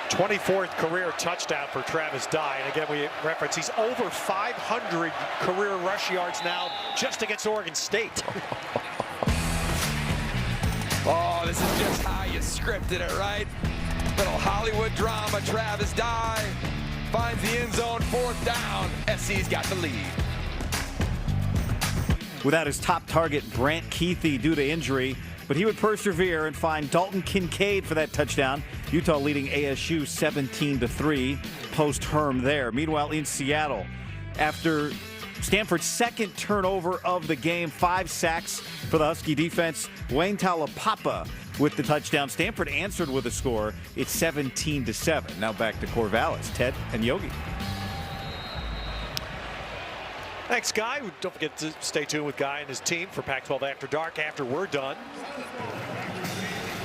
S1: 24th career touchdown for Travis Dye. And again, we reference he's over 500 career rush yards now just against Oregon State.
S2: Oh, this is just how you scripted it, right? Little Hollywood drama. Travis Dye finds the end zone, 4th down. SC's got the lead.
S5: Without his top target, Brant Keithy, due to injury, but he would persevere and find Dalton Kincaid for that touchdown. Utah leading ASU 17-3, post-Herm there. Meanwhile, in Seattle, after Stanford's 2nd turnover of the game, 5 sacks for the Husky defense, Wayne Talapapa with the touchdown. Stanford answered with a score. It's 17-7. Now back to Corvallis. Ted and Yogi.
S1: Thanks, Guy. Don't forget to stay tuned with Guy and his team for Pac-12 After Dark after we're done.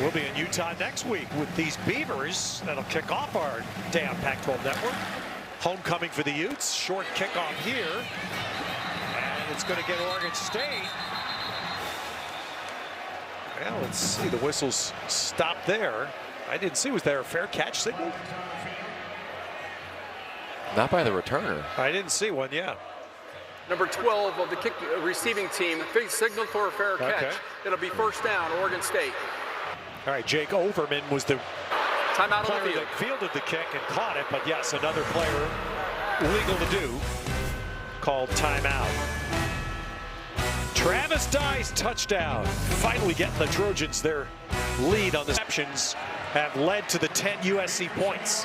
S1: We'll be in Utah next week with these Beavers. That'll kick off our day on Pac-12 Network. Homecoming for the Utes. Short kickoff here. And it's going to get Oregon State. Well, let's see. The whistles stopped there. I didn't see. Was there a fair catch signal?
S2: Not by the returner.
S1: I didn't see one, yeah.
S3: Number 12 of the kick receiving team signaled for a fair catch. It'll be first down, Oregon State.
S1: All right, Jake Overman was the
S3: Timeout on
S1: player
S3: the field.
S1: that fielded the kick and caught it, but yes, another player legal to do called timeout. Travis Dye's touchdown, finally getting the Trojans their lead on the receptions, have led to the 10 USC points.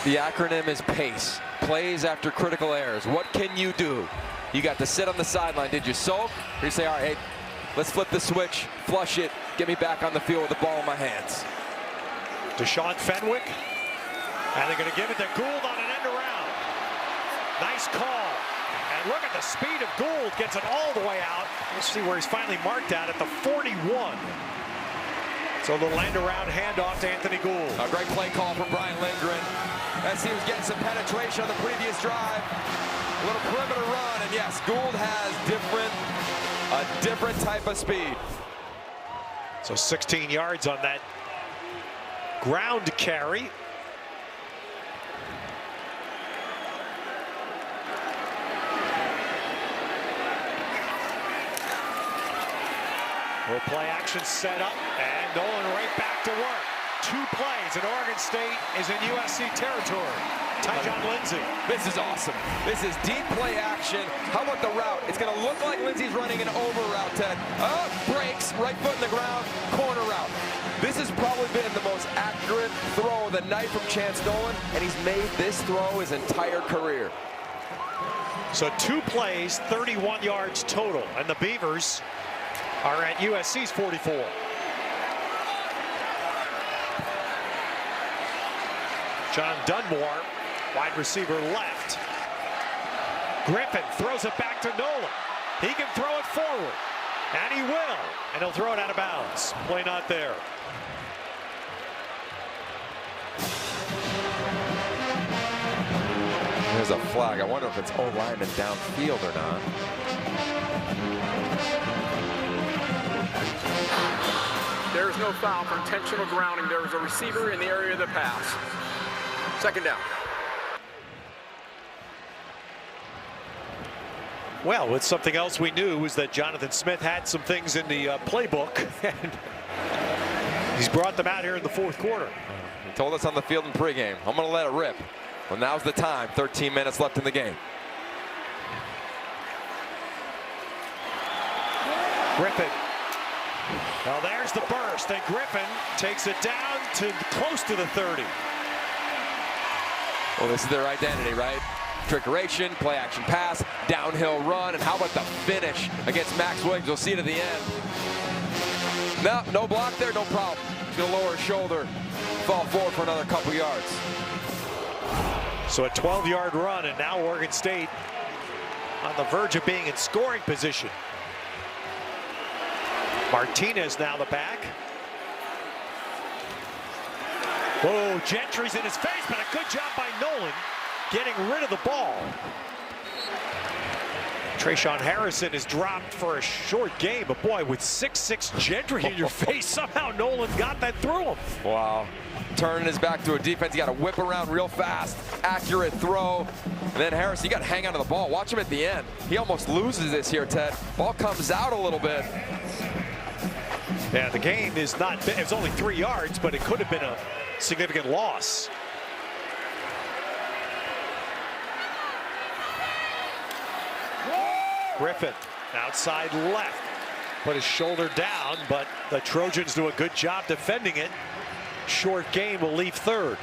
S2: The acronym is PACE, plays after critical errors. What can you do? You got to sit on the sideline. Did you sulk? Or you say, all right, hey, let's flip the switch, flush it, get me back on the field with the ball in my hands.
S1: Deshaun Fenwick, and they're going to give it to Gould on an end around. Nice call. And look at the speed of Gould, gets it all the way out. Let's see where he's finally marked out at the 41. So the end around handoff to Anthony Gould.
S2: A great play call from Brian Lindgren as he was getting some penetration on the previous drive. A little perimeter run, and yes, Gould has a different type of speed.
S1: So 16 yards on that ground carry. Little play action set up, and Nolan right back to work. 2 plays, and Oregon State is in USC territory. Tyjon Lindsey.
S2: This is awesome. This is deep play action. How about the route? It's going to look like Lindsey's running an over route, Ted. Oh, breaks, right foot in the ground, corner route. This has probably been the most accurate throw of the night from Chance Nolan, and he's made this throw his entire career.
S1: So 2 plays, 31 yards total, and the Beavers are at USC's 44. John Dunmore, wide receiver left. Griffin throws it back to Nolan. He can throw it forward, and he will, and he'll throw it out of bounds. Play not there.
S2: There's a flag. I wonder if it's O-lineman downfield or not.
S3: There's no foul for intentional grounding. There was a receiver in the area of the pass. Second down.
S1: Well, it's something else we knew was that Jonathan Smith had some things in the playbook, and he's brought them out here in the 4th quarter.
S2: He told us on the field in pregame, I'm going to let it rip. Well, now's the time. 13 minutes left in the game.
S1: Griffin. Well, there's the burst, and Griffin takes it down to close to the 30.
S2: Well, this is their identity, right? Trickeration, play action pass, downhill run, and how about the finish against Max Williams? We'll see it at the end. No block there, no problem. He's going to lower his shoulder, fall forward for another couple yards.
S1: So a 12-yard run, and now Oregon State on the verge of being in scoring position. Martinez now the back. Whoa, Gentry's in his face, but a good job by Nolan getting rid of the ball. Trayshawn Harrison is dropped for a short game, but boy, with 6'6" Gentry in your face, somehow Nolan got that through him.
S2: Wow. Turning his back to a defense. He got to whip around real fast. Accurate throw. And then Harrison, you got to hang on to the ball. Watch him at the end. He almost loses this here, Ted. Ball comes out a little bit.
S1: Yeah, the game is not, it was only 3 yards, but it could have been a significant loss. Griffin, outside left, put his shoulder down, but the Trojans do a good job defending it. Short game will leave 3rd.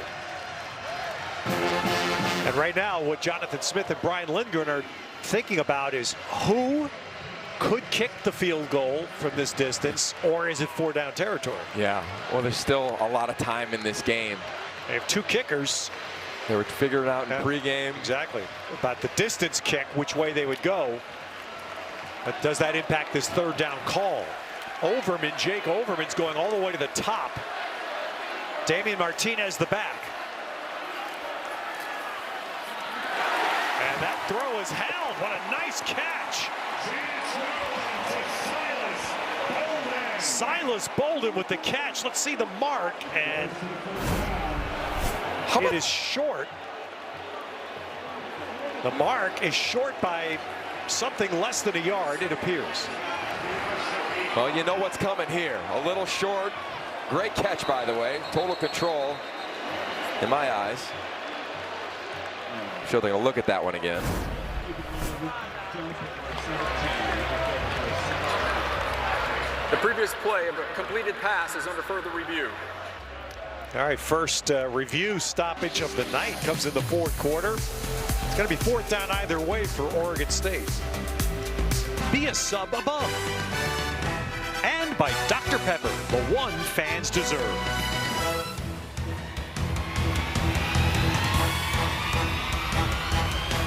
S1: And right now, what Jonathan Smith and Brian Lindgren are thinking about is who could kick the field goal from this distance, or is it 4-down territory?
S2: Yeah, well, there's still a lot of time in this game.
S1: They have 2 kickers.
S2: They were figuring it out in pregame.
S1: Exactly. About the distance kick, which way they would go. But does that impact this 3rd down call? Overman, Jake Overman's going all the way to the top. Damian Martinez the back. And that throw is held. What a nice catch Silas Bolden with the catch. Let's see the mark, and it is short. The mark is short by something less than a yard, it appears.
S2: Well, you know what's coming here. A little short. Great catch, by the way. Total control in my eyes. I'm sure they're going to look at that one again.
S3: The previous play of a completed pass is under further review.
S1: All right, first review stoppage of the night comes in the fourth quarter. It's going to be fourth down either way for Oregon State. Be a sub above. And by Dr. Pepper, the one fans deserve.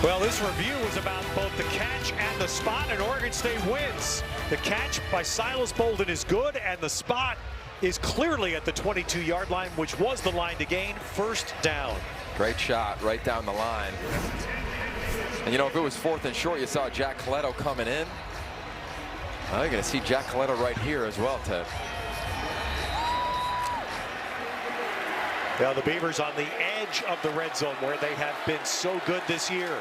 S1: Well, this review is about both the catch and the spot, and Oregon State wins. The catch by Silas Bolden is good, and the spot is clearly at the 22-yard line, which was the line to gain. First down.
S2: Great shot right down the line. And you know, if it was fourth and short, you saw Jack Coletto coming in. Well, you're going to see Jack Coletto right here as well, Ted.
S1: Now the Beavers on the edge of the red zone where they have been so good this year.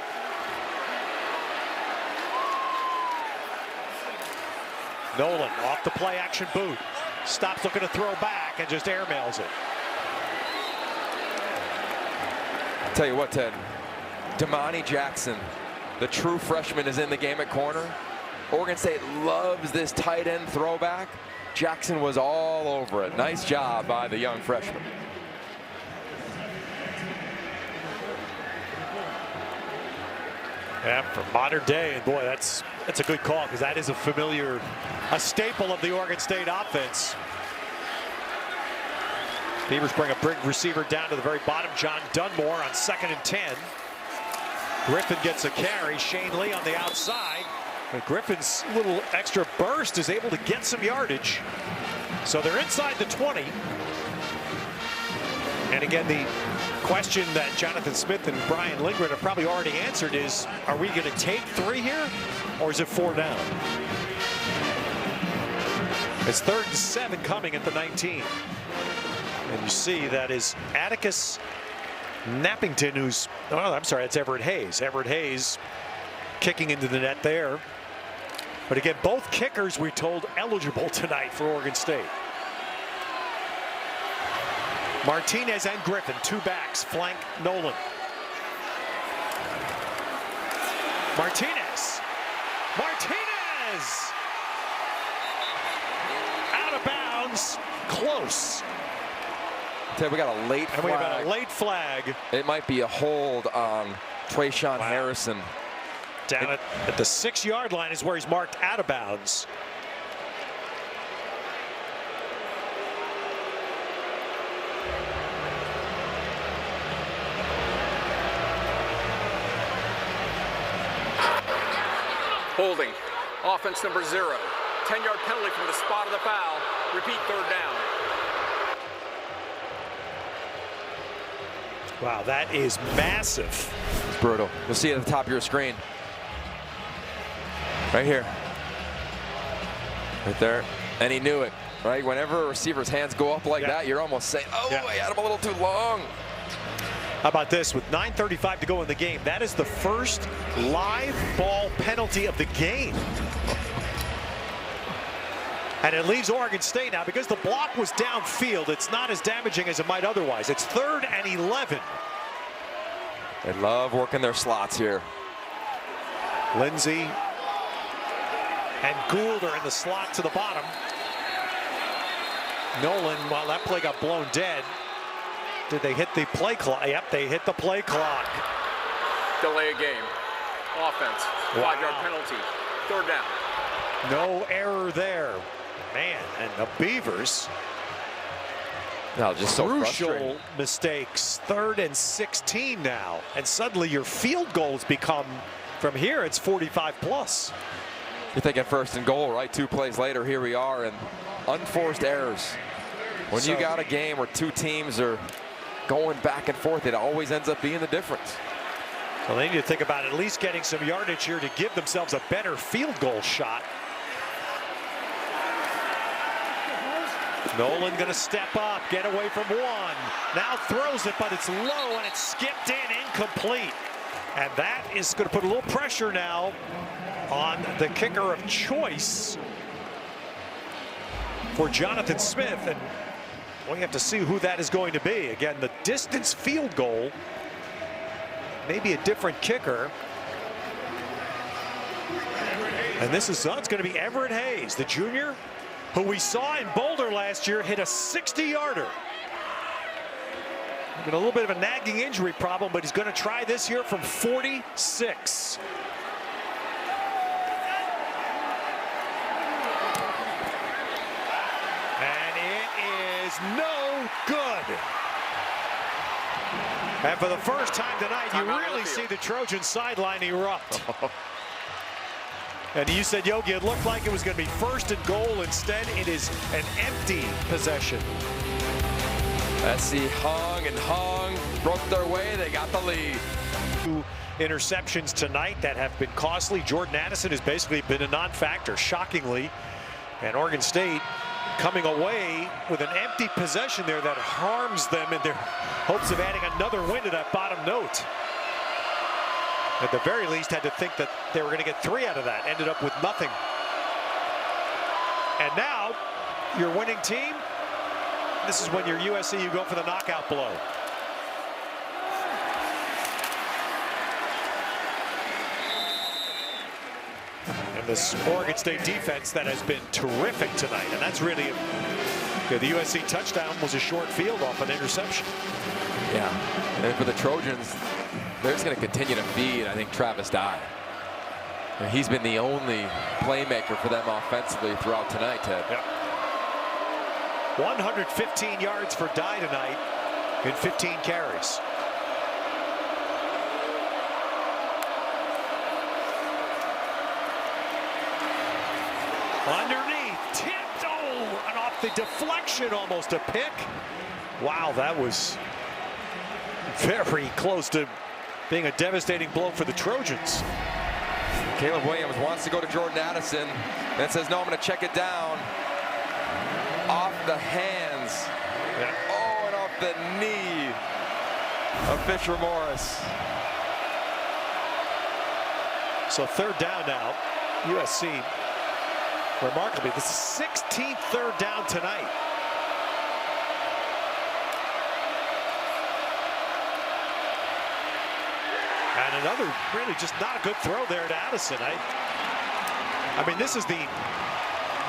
S1: Nolan off the play action boot. Stops looking to throw back and just airmails it.
S2: I'll tell you what, Ted. Damani Jackson, the true freshman, is in the game at corner. Oregon State loves this tight end throwback. Jackson was all over it. Nice job by the young freshman.
S1: Yeah, for modern day, and boy, that's a good call, because that is a staple of the Oregon State offense. Beavers bring a big receiver down to the very bottom. John Dunmore on 2nd and 10. Griffin gets a carry. Shane Lee on the outside. But Griffin's little extra burst is able to get some yardage. So they're inside the 20. And again, the question that Jonathan Smith and Brian Lindgren have probably already answered is, are we going to take 3 here, or is it 4 down? It's 3rd and 7 coming at the 19. And you see that is Atticus Nappington, who's, oh, I'm sorry, it's Everett Hayes. Everett Hayes kicking into the net there. But again, both kickers, we're told, eligible tonight for Oregon State. Martinez and Griffin, 2 backs, flank Nolan. Martinez! Out of bounds, close.
S2: Ted, we got a late flag.
S1: And we got a late flag.
S2: It might be a hold on Trayshawn Harrison.
S1: Down at the 6-yard line is where he's marked out of bounds.
S3: Holding. Offense number 0. 10-yard penalty from the spot of the foul. Repeat, 3rd down.
S1: Wow, that is massive.
S2: It's brutal. You'll see it at the top of your screen. Right here. Right there. And he knew it, right? Whenever a receiver's hands go up like that, you're almost saying, oh, I had him a little too long.
S1: How about this? With 9:35 to go in the game, that is the first live ball penalty of the game. And it leaves Oregon State now, because the block was downfield. It's not as damaging as it might otherwise. It's 3rd and 11.
S2: They love working their slots here.
S1: Lindsey and Gould are in the slot to the bottom. Nolan, well, that play got blown dead. Did they hit the play clock? Yep, they hit the play clock.
S3: Delay a game. Offense. 5-yard penalty. 3rd down.
S1: No error there. Man, and the Beavers.
S2: No, just so
S1: crucial mistakes. 3rd and 16 now. And suddenly your field goals become, from here, it's 45 plus.
S2: You're thinking 1st and goal, right? 2 plays later, here we are, and unforced errors. When you got a game where 2 teams are going back and forth, it always ends up being the difference.
S1: Well, they need to think about at least getting some yardage here to give themselves a better field goal shot. Nolan going to step up, get away from one. Now throws it, but it's low, and it's skipped in, incomplete. And that is going to put a little pressure now on the kicker of choice for Jonathan Smith. And we have to see who that is going to be. Again, the distance field goal, maybe a different kicker. And this is, it's going to be Everett Hayes, the junior, who we saw in Boulder last year hit a 60-yarder. A little bit of a nagging injury problem, but he's going to try this here from 46. And it is no good. And for the first time tonight, you really see the Trojan sideline erupt. And you said, Yogi, it looked like it was going to be first and goal. Instead, it is an empty possession.
S2: SC hung and hung, broke their way, they got the lead.
S1: 2 interceptions tonight that have been costly. Jordan Addison has basically been a non-factor, shockingly. And Oregon State coming away with an empty possession there that harms them in their hopes of adding another win to that bottom note. At the very least, had to think that they were going to get 3 out of that. Ended up with nothing. And now, your winning team, this is when you're USC, you go for the knockout blow. And this Oregon State defense that has been terrific tonight. And that's really, the USC touchdown was a short field off an interception.
S2: Yeah, and for the Trojans, they're just going to continue to feed, I think, Travis Dye. He's been the only playmaker for them offensively throughout tonight, Ted.
S1: Yep. 115 yards for Dye tonight in 15 carries. Underneath, tipped, and off the deflection, almost a pick. Wow, that was very close to being a devastating blow for the Trojans.
S2: Caleb Williams wants to go to Jordan Addison, then says, no, I'm going to check it down. Off the hands.
S1: Yeah.
S2: Oh, and off the knee of Fisher Morris.
S1: So 3rd down now. USC, remarkably, this is 16th 3rd down tonight. And another really just not a good throw there to Addison. I mean, this is the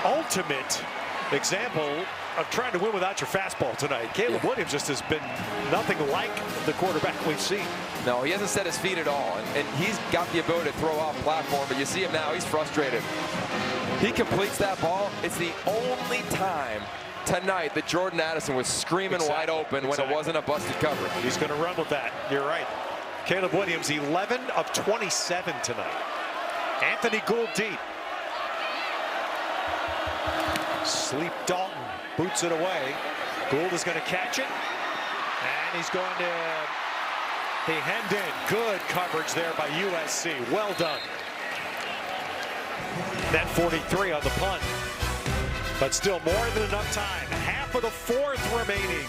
S1: ultimate example of trying to win without your fastball tonight. Caleb Williams just has been nothing like the quarterback we've seen.
S2: No, he hasn't set his feet at all, and he's got the ability to throw off platform, but you see him now, he's frustrated. He completes that ball. It's the only time tonight that Jordan Addison was screaming wide open when it wasn't a busted coverage.
S1: He's going to run with that. You're right. Caleb Williams, 11 of 27 tonight. Anthony Gould deep. Sleep Dalton boots it away. Gould is going to catch it. And he's going to be hemmed in. Good coverage there by USC. Well done. Net 43 on the punt. But still more than enough time. Half of the 4th remaining.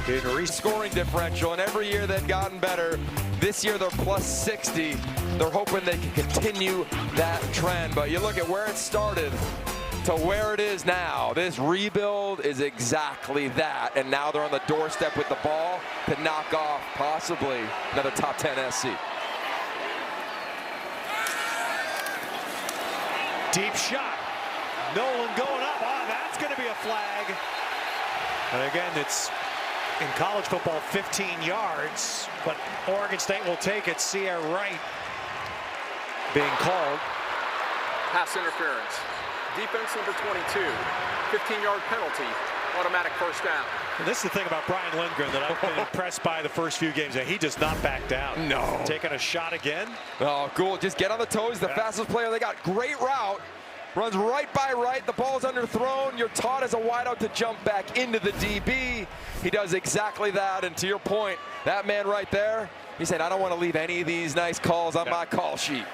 S1: In
S2: scoring differential, and every year they've gotten better. This year they're plus 60. They're hoping they can continue that trend. But you look at where it started to where it is now. This rebuild is exactly that. And now they're on the doorstep with the ball to knock off possibly another top 10 SC.
S1: Deep shot. Nolan going up. Oh, that's going to be a flag. And again, it's in college football 15 yards, but Oregon State will take it. Sierra Wright being called.
S3: Pass interference. Defense number 22. 15-yard penalty. Automatic first down.
S1: And this is the thing about Brian Lindgren that I've been impressed by the first few games. That he does not back down.
S2: No.
S1: Taking a shot again.
S2: Oh, Gould, just get on the toes. The fastest player they got. Great route. Runs right by right. The ball's underthrown. You're taught as a wideout to jump back into the DB. He does exactly that. And to your point, that man right there, He said, I don't want to leave any of these nice calls on my call sheet.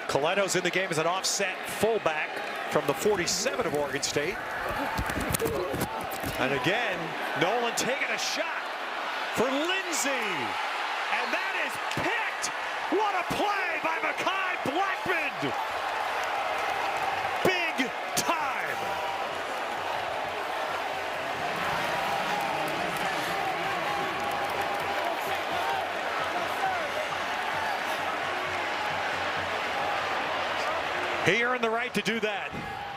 S1: Coletto's in the game as an offset fullback from the 47 of Oregon State. And again, Nolan taking a shot for Lindsey. And that is picked. What a play by Mekhi Blackmon. Big time. He earned the right to do that.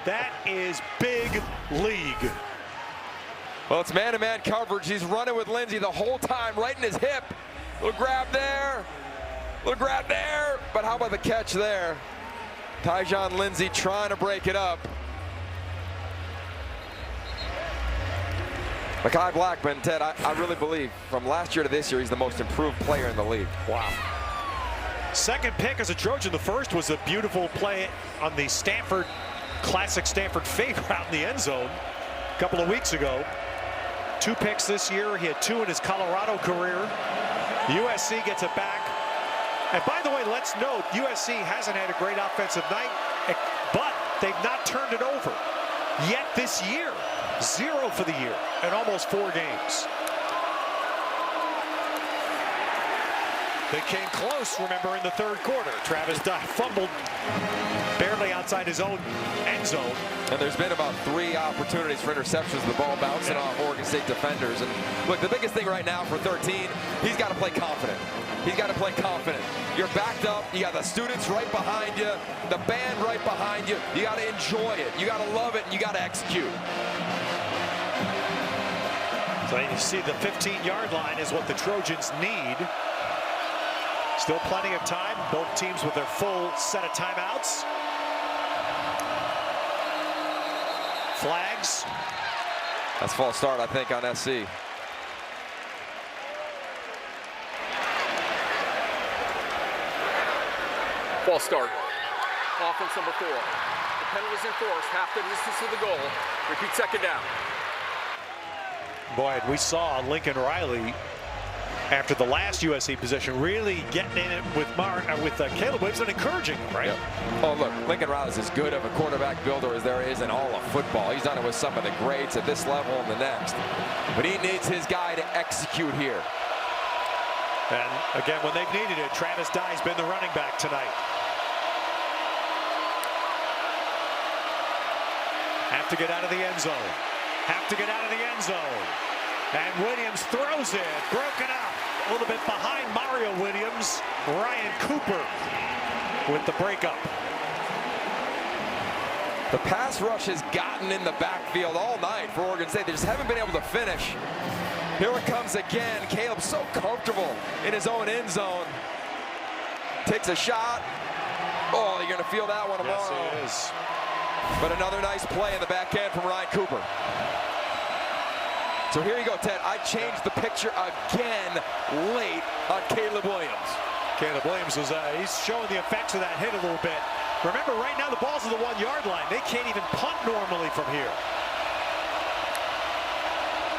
S1: That is big league.
S2: Well, it's man-to-man coverage. He's running with Lindsey the whole time, right in his hip. Little grab there. Little grab there. But how about the catch there? Tyjon Lindsey trying to break it up. Mekhi Blackmon, Ted, I really believe from last year to this year, he's the most improved player in the league.
S1: Wow. Second pick as a Trojan. The first was a beautiful play on the Stanford, classic Stanford fade route in the end zone a couple of weeks ago. 2 picks this year. He had 2 in his Colorado career. USC gets it back. And by the way, let's note, USC hasn't had a great offensive night, but they've not turned it over yet this year. 0 for the year in almost 4 games. They came close, remember, in the third quarter. Travis Dye fumbled barely outside his own end zone.
S2: And there's been about 3 opportunities for interceptions, the ball bouncing off Oregon State defenders. And look, the biggest thing right now for 13, he's got to play confident. He's got to play confident. You're backed up. You got the students right behind you, the band right behind you. You got to enjoy it. You got to love it, and you got to execute.
S1: So you see the 15-yard line is what the Trojans need. Still plenty of time. Both teams with their full set of timeouts. Flags.
S2: That's false start, I think, on SC.
S3: False start. Offense number 4. The penalty's enforced. Half the distance to the goal. Repeat second down.
S1: Boy, we saw Lincoln Riley after the last USC possession really getting in it with Caleb Williams and encouraging him, right?
S2: Yep. Oh, look, Lincoln Riley's as good of a quarterback builder as there is in all of football. He's done it with some of the greats at this level and the next. But he needs his guy to execute here.
S1: And again, when they've needed it, Travis Dye's been the running back tonight. Have to get out of the end zone. Have to get out of the end zone. And Williams throws it, broken up. A little bit behind Mario Williams. Ryan Cooper with the breakup.
S2: The pass rush has gotten in the backfield all night for Oregon State. They just haven't been able to finish. Here it comes again. Caleb's so comfortable in his own end zone. Takes a shot. Oh, you're going to feel that one tomorrow.
S1: Yes, he is.
S2: But another nice play in the back end from Ryan Cooper. So here you go, Ted. I changed the picture again late on Caleb Williams.
S1: Caleb Williams is he's showing the effects of that hit a little bit. Remember, right now the ball's at the 1-yard line. They can't even punt normally from here.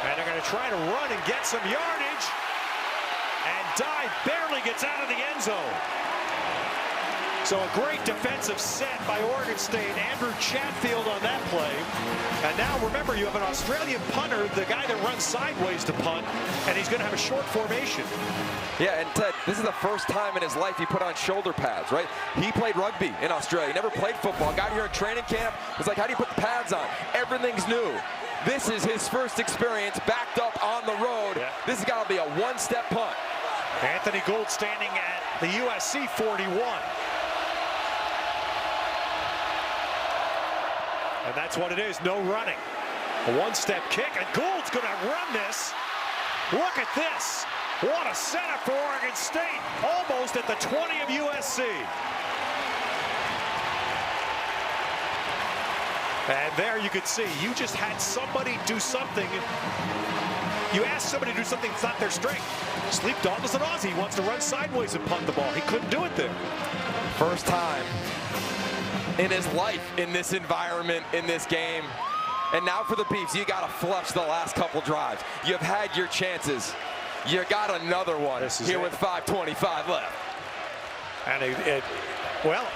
S1: And they're going to try to run and get some yardage. And Dye barely gets out of the end zone. So a great defensive set by Oregon State. Andrew Chatfield on that play. And now remember, you have an Australian punter, the guy that runs sideways to punt, and he's going to have a short formation.
S2: Yeah, and Ted, this is the first time in his life he put on shoulder pads, right? He played rugby in Australia. He never played football. Got here in training camp. It's like, how do you put the pads on? Everything's new. This is his first experience backed up on the road. Yeah. This has got to be a one-step punt.
S1: Anthony Gould standing at the USC 41. And that's what it is, no running. A one-step kick, and Gould's going to run this. Look at this. What a setup for Oregon State. Almost at the 20 of USC. And there you could see, you just had somebody do something. You ask somebody to do something that's not their strength. Sleep Dalton's an Aussie. He wants to run sideways and punt the ball. He couldn't do it there.
S2: First time in his life in this environment, in this game. And now for the Beefs, you got to flush the last couple drives. You've had your chances. You got another one here with 5:25 left.
S1: And well,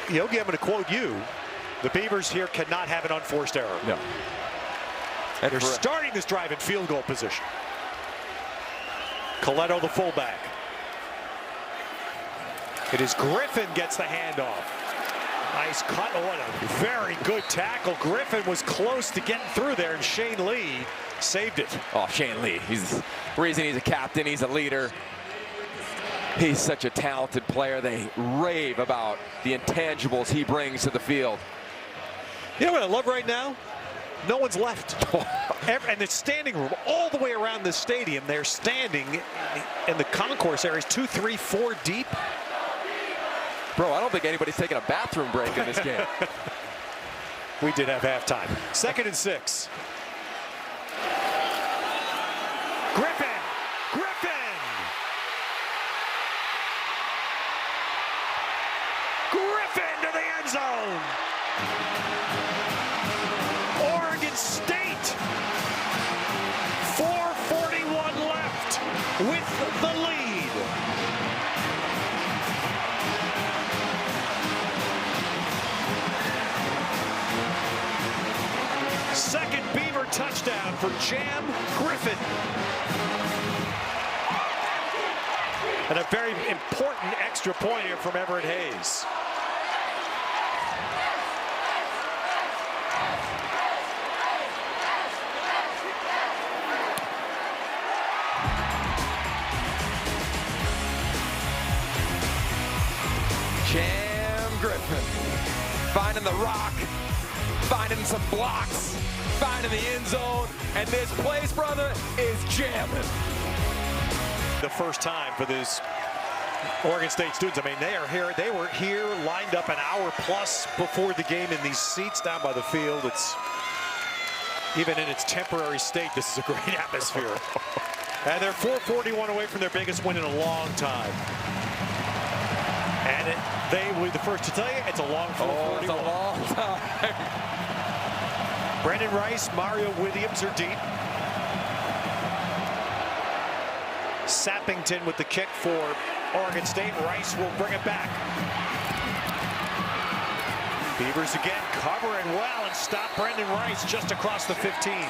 S1: Yogi, I'm going to quote you. The Beavers here cannot have an unforced error.
S2: No. And
S1: they're starting this drive in field goal position. Coletto, the fullback. It is Griffin gets the handoff. Nice cut. Oh, what a very good tackle. Griffin was close to getting through there, and Shane Lee saved it.
S2: Oh, Shane Lee. He's the reason he's a captain. He's a leader. He's such a talented player. They rave about the intangibles he brings to the field.
S1: You know what I love right now? No one's left. And the standing room all the way around the stadium, they're standing in the concourse areas 2, 3, 4 deep.
S2: Bro, I don't think anybody's taking a bathroom break in this game.
S1: We did have halftime. 2nd and 6. Griffin! Griffin! Griffin to the end zone! Oregon State! 4:41 left with the lead. Second Beaver touchdown for Jam Griffin. And a very important extra point here from Everett Hayes.
S2: Jam Griffin finding the rock, finding some blocks, finding the end zone, and this place, brother, is jamming.
S1: The first time for this Oregon State students. I mean, they were here lined up an hour plus before the game in these seats down by the field. It's even in its temporary state, this is a great atmosphere. And they're 4:41 away from their biggest win in a long time. And they will be the first to tell you it's a long 4:41.
S2: It's a long time.
S1: Brendan Rice, Mario Williams are deep. Sappington with the kick for Oregon State. Rice will bring it back. Beavers again covering well and stop Brendan Rice just across the 15.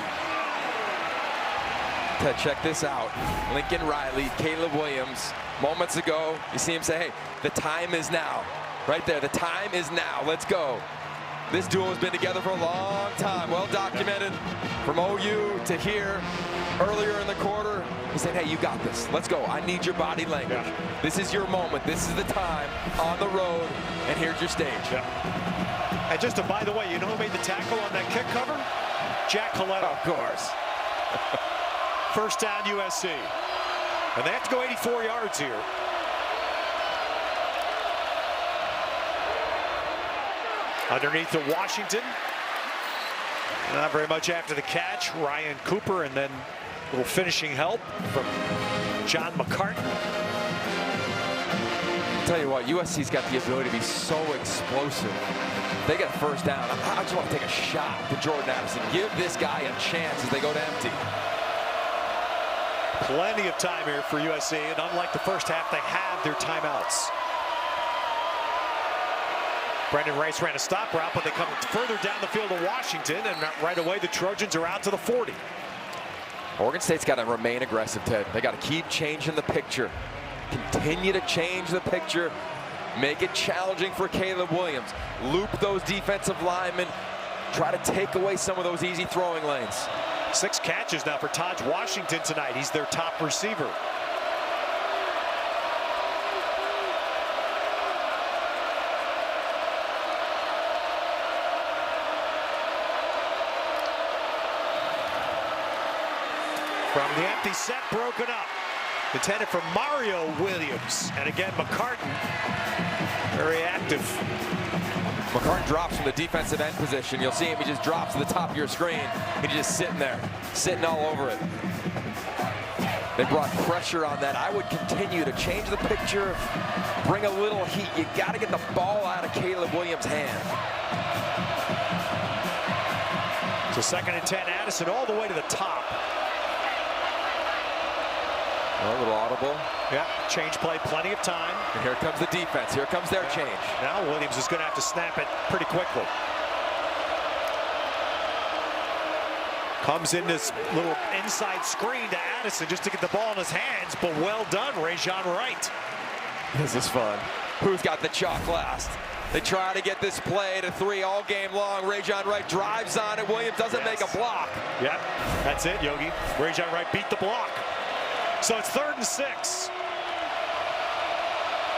S2: Check this out. Lincoln Riley, Caleb Williams. Moments ago, you see him say, hey, the time is now. Right there, the time is now. Let's go. This duo has been together for a long time. Well documented from OU to here. Earlier in the quarter, he said, hey, you got this. Let's go. I need your body language.
S1: Yeah.
S2: This is your moment. This is the time on the road. And here's your stage.
S1: Yeah. And just by the way, you know who made the tackle on that kick cover? Jack Coletto.
S2: Of course.
S1: First down USC. And they have to go 84 yards here. Underneath to Washington. Not very much after the catch. Ryan Cooper, and then a little finishing help from John McCartan.
S2: I'll tell you what, USC's got the ability to be so explosive. They get a first down. I just want to take a shot to Jordan Addison. Give this guy a chance as they go to empty.
S1: Plenty of time here for USC, and unlike the first half, they have their timeouts. Brendan Rice ran a stop route, but they come further down the field to Washington, and right away the Trojans are out to the 40.
S2: Oregon State's got to remain aggressive, Ted. They got to keep changing the picture. Continue to change the picture. Make it challenging for Caleb Williams. Loop those defensive linemen. Try to take away some of those easy throwing lanes.
S1: 6 catches now for Taj Washington tonight. He's their top receiver. From the empty set, broken up. Intended for Mario Williams. And again, McCartan, very active.
S2: McCartan drops from the defensive end position. You'll see him, he just drops to the top of your screen. And he's just sitting there, sitting all over it. They brought pressure on that. I would continue to change the picture, bring a little heat. You got to get the ball out of Caleb Williams' hand.
S1: So 2nd and 10, Addison all the way to the top.
S2: A little audible.
S1: Yeah, change play, plenty of time.
S2: And here comes the defense. Here comes their change.
S1: Now Williams is going to have to snap it pretty quickly. Comes in this little inside screen to Addison just to get the ball in his hands, but well done, Rajon Wright.
S2: This is fun. Who's got the chalk last? They try to get this play to 3 all game long. Rajon Wright drives on it. Williams doesn't make a block.
S1: Yep, that's it, Yogi. Rajon Wright beat the block. So it's 3rd and 6.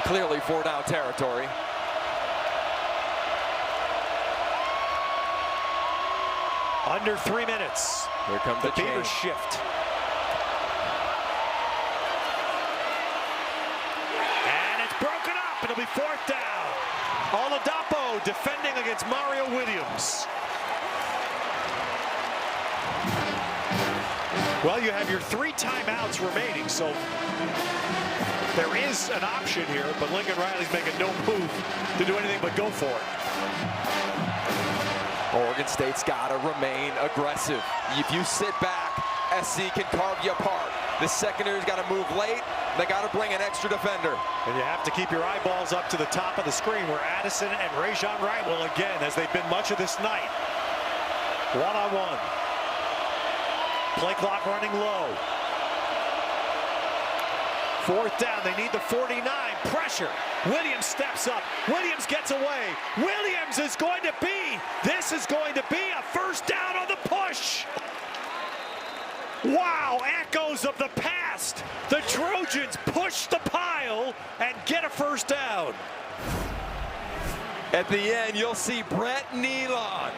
S2: Clearly 4-down territory.
S1: Under 3 minutes.
S2: Here comes the
S1: Beavers
S2: change.
S1: shift. And it's broken up. It'll be 4th down. Oladapo defending against Mario Williams. Well, you have your 3 timeouts remaining, so there is an option here, but Lincoln Riley's making no move to do anything but go for it.
S2: Oregon State's got to remain aggressive. If you sit back, SC can carve you apart. The secondary's got to move late. They got to bring an extra defender.
S1: And you have to keep your eyeballs up to the top of the screen where Addison and Rajon Wright will again, as they've been much of this night. One-on-one. Play clock running low. 4th down, they need the 49. Pressure. Williams steps up. Williams gets away. Williams is going to be, this is going to be a 1st down on the push. Wow, echoes of the past. The Trojans push the pile and get a 1st down.
S2: At the end, you'll see Brett Nealon,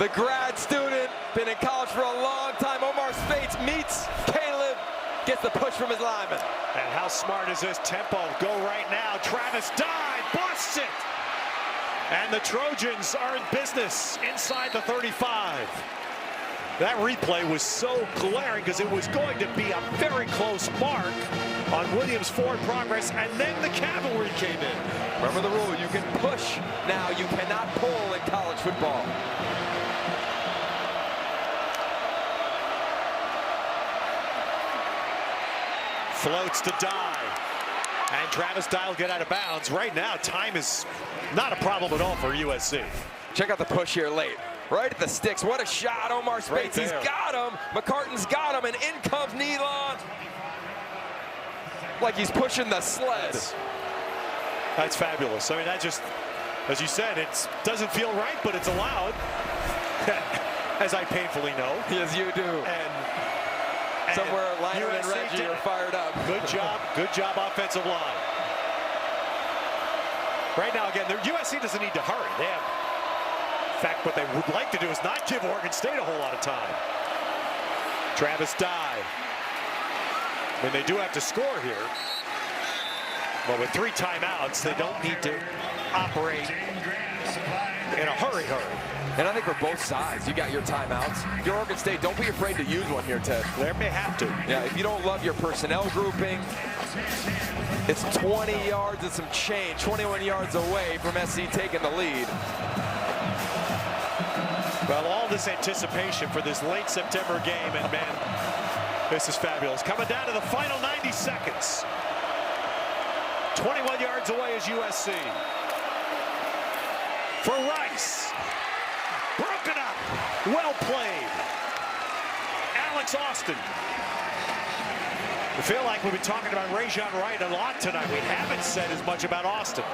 S2: the grad student, been in college for a long time. Omar Speights meets Caleb, gets the push from his lineman.
S1: And how smart is this tempo? Go right now. Travis Dye busts it. And the Trojans are in business inside the 35. That replay was so glaring because it was going to be a very close mark on Williams' forward progress, and then the cavalry came in.
S2: Remember the rule, you can push now, you cannot pull in college football.
S1: Floats to Dye. And Travis Dye will get out of bounds. Right now, time is not a problem at all for USC.
S2: Check out the push here late. Right at the sticks. What a shot. Omar Speights.
S1: Right
S2: He's
S1: there.
S2: got him. McCartan's got him. And in comes Nealon. Like he's pushing the sled.
S1: That's fabulous. I mean, that just, as you said, it doesn't feel right, but it's allowed. As I painfully know.
S2: Yes, you do.
S1: And
S2: somewhere Liner and
S1: USC
S2: Reggie are fired up.
S1: Good job offensive line. Right now, again, USC doesn't need to hurry. They have, in fact, what they would like to do is not give Oregon State a whole lot of time. Travis Dye. I mean, they do have to score here. But with 3 timeouts, they don't need to operate in a hurry.
S2: And I think for both sides, you got your timeouts. If you're Oregon State, don't be afraid to use one here, Ted.
S1: They may have to.
S2: Yeah, if you don't love your personnel grouping, it's 20 yards and some change, 21 yards away from SC taking the lead.
S1: Well, all this anticipation for this late September game, and man, this is fabulous. Coming down to the final 90 seconds. 21 yards away is USC. For Rice. Broken up. Well played. Alex Austin. I feel like we've been talking about Rajon Wright a lot tonight. We haven't said as much about Austin.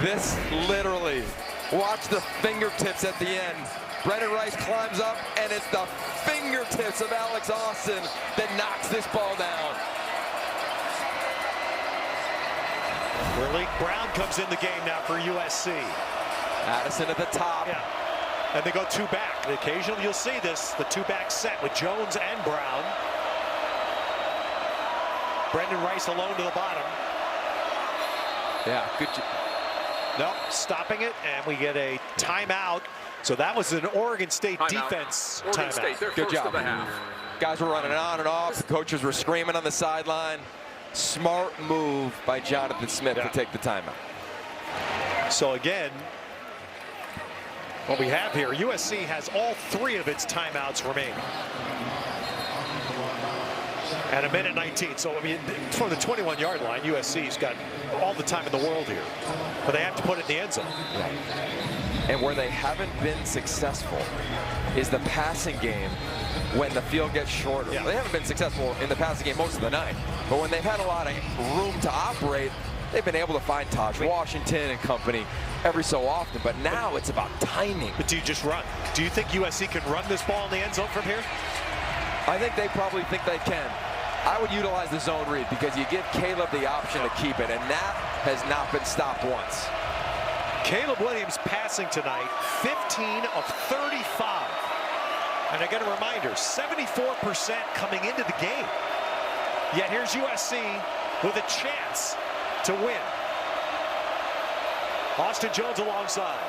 S2: This literally, watch the fingertips at the end. Brendan Rice climbs up, and it's the fingertips of Alex Austin that knocks this ball down.
S1: Malik Brown comes in the game now for USC.
S2: Addison at the top.
S1: Yeah. And they go 2 back. And occasionally you'll see this, the 2-back set with Jones and Brown. Brendan Rice alone to the bottom.
S2: Yeah, good.
S1: Nope, stopping it, and we get a timeout. So that was an Oregon State
S3: Timeout.
S1: defense
S3: Oregon
S1: timeout.
S3: State, their
S2: Good
S3: first
S2: job.
S3: of the half.
S2: Guys were running on and off. The coaches were screaming on the sideline. Smart move by Jonathan Smith to take the timeout.
S1: So again, what we have here, USC has all 3 of its timeouts remaining. And a minute 19. So, I mean, from the 21-yard line, USC's got all the time in the world here. But they have to put it in the end zone.
S2: Right. And where they haven't been successful is the passing game when the field gets shorter.
S1: Yeah.
S2: They haven't been successful in the passing game most of the night. But when they've had a lot of room to operate, they've been able to find Taj Washington and company every so often. But now it's about timing.
S1: But do you just run? Do you think USC can run this ball in the end zone from here?
S2: I think they probably think they can. I would utilize the zone read because you give Caleb the option to keep it, and that has not been stopped once.
S1: Caleb Williams passing tonight, 15 of 35. And I get a reminder, 74% coming into the game. Yet here's USC with a chance to win. Austin Jones alongside.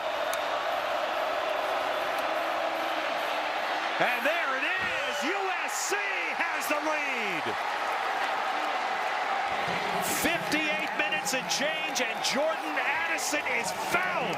S1: And there it is. USC has the lead. 58 minutes and change, and Jordan Addison is found.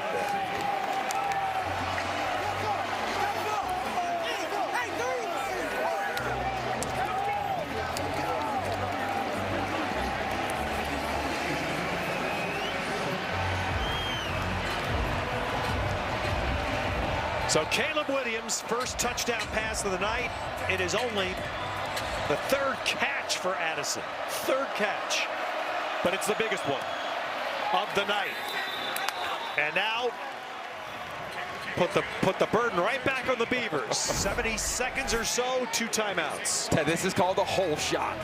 S1: So Caleb Williams' first touchdown pass of the night. It is only the third catch for Addison. Third catch. But it's the biggest one of the night. And now put the burden right back on the Beavers. 70 seconds or so, 2 timeouts.
S2: Ted, this is called a hole shot.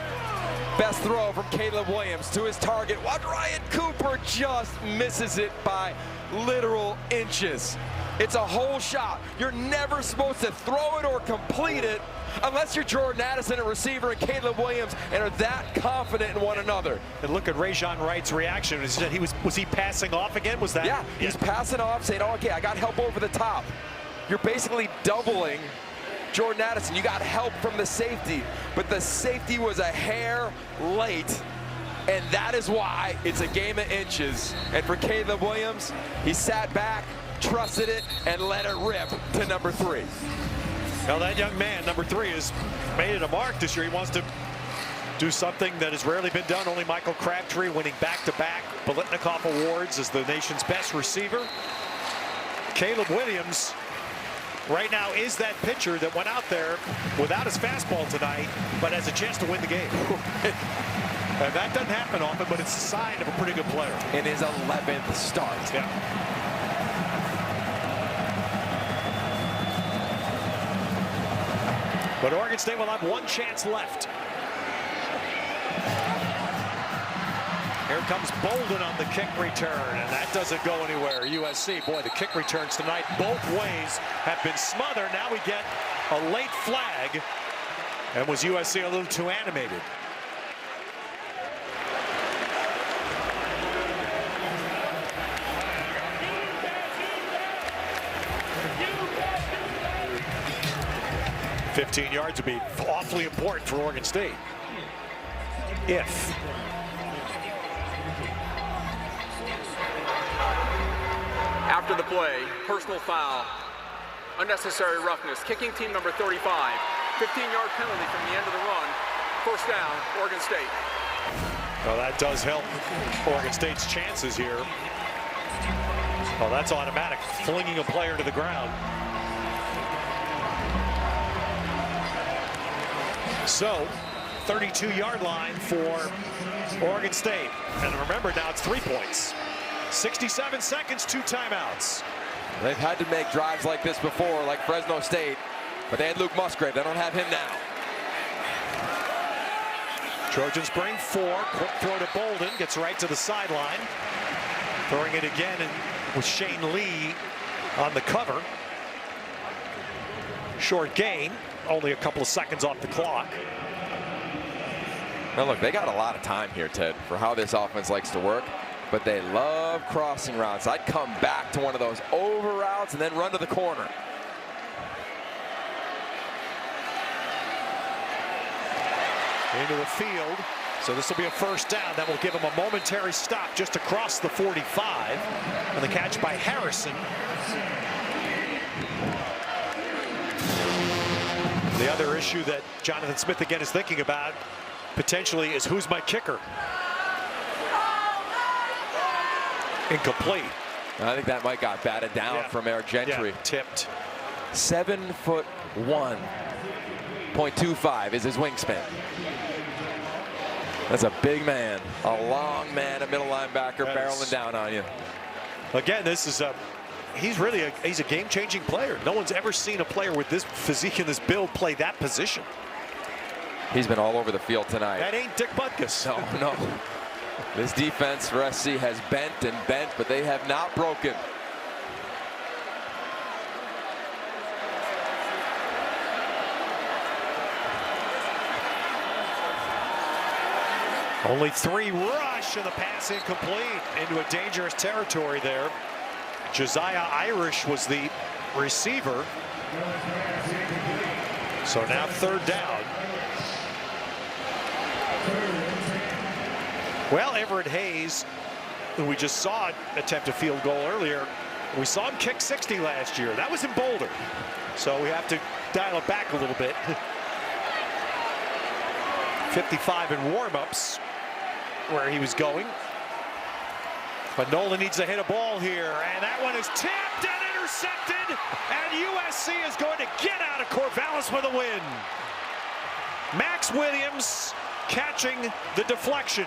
S2: Best throw from Caleb Williams to his target. Watch Ryan Cooper just misses it by literal inches. It's a hole shot. You're never supposed to throw it or complete it unless you're Jordan Addison, a receiver, and Caleb Williams, and are that confident in one another.
S1: And look at Rajon Wright's reaction. Was he passing off again? Was that?
S2: Yeah, he's passing off, saying, oh, okay, I got help over the top. You're basically doubling Jordan Addison. You got help from the safety, but the safety was a hair late. And that is why it's a game of inches. And for Caleb Williams, he sat back, trusted it, and let it rip to number 3.
S1: Now that young man, number 3, has made it a mark this year. He wants to do something that has rarely been done. Only Michael Crabtree winning back-to-back Biletnikoff Awards as the nation's best receiver. Caleb Williams right now is that pitcher that went out there without his fastball tonight, but has a chance to win the game. And that doesn't happen often, but it's a sign of a pretty good player.
S2: In his 11th start.
S1: Yeah. But Oregon State will have one chance left. Here comes Bolden on the kick return, and that doesn't go anywhere. USC, boy, the kick returns tonight both ways have been smothered. Now we get a late flag, and was USC a little too animated? $15 yards would be awfully important for Oregon State. If.
S3: After the play, personal foul, unnecessary roughness, kicking team number 35, 15-yard penalty from the end of the run, first down, Oregon State.
S1: Well, that does help Oregon State's chances here. Well, that's automatic, flinging a player to the ground. So, 32-yard line for Oregon State. And remember, now it's 3 points. 67 seconds, 2 timeouts.
S2: They've had to make drives like this before, like Fresno State, but they had Luke Musgrave. They don't have him now.
S1: Trojans bring 4. Quick throw to Bolden, gets right to the sideline. Throwing it again and with Shane Lee on the cover. Short gain, only a couple of seconds off the clock.
S2: Now look, they got a lot of time here, Ted, for how this offense likes to work, but they love crossing routes. I'd come back to one of those over routes and then run to the corner.
S1: Into the field, so this will be a first down. That will give him a momentary stop just across the 45. And the catch by Harrison. The other issue that Jonathan Smith again is thinking about potentially is who's my kicker? Incomplete.
S2: I think that might got batted down from Eric Gentry.
S1: Yeah, tipped.
S2: 7'1", .25 is his wingspan. That's a big man, a long man, a middle linebacker barreling down on you.
S1: Again, this is he's a game-changing player. No one's ever seen a player with this physique and this build play that position.
S2: He's been all over the field tonight.
S1: That ain't Dick Butkus.
S2: No. This defense for SC has bent and bent, but they have not broken.
S1: Only 3 rush, and the pass incomplete into a dangerous territory there. Josiah Irish was the receiver. So now 3rd down. Well, Everett Hayes, who we just saw attempt a field goal earlier, we saw him kick 60 last year. That was in Boulder. So we have to dial it back a little bit. 55 in warm-ups where he was going. But Nolan needs to hit a ball here, and that one is tipped and intercepted, and USC is going to get out of Corvallis with a win. Max Williams catching the deflection.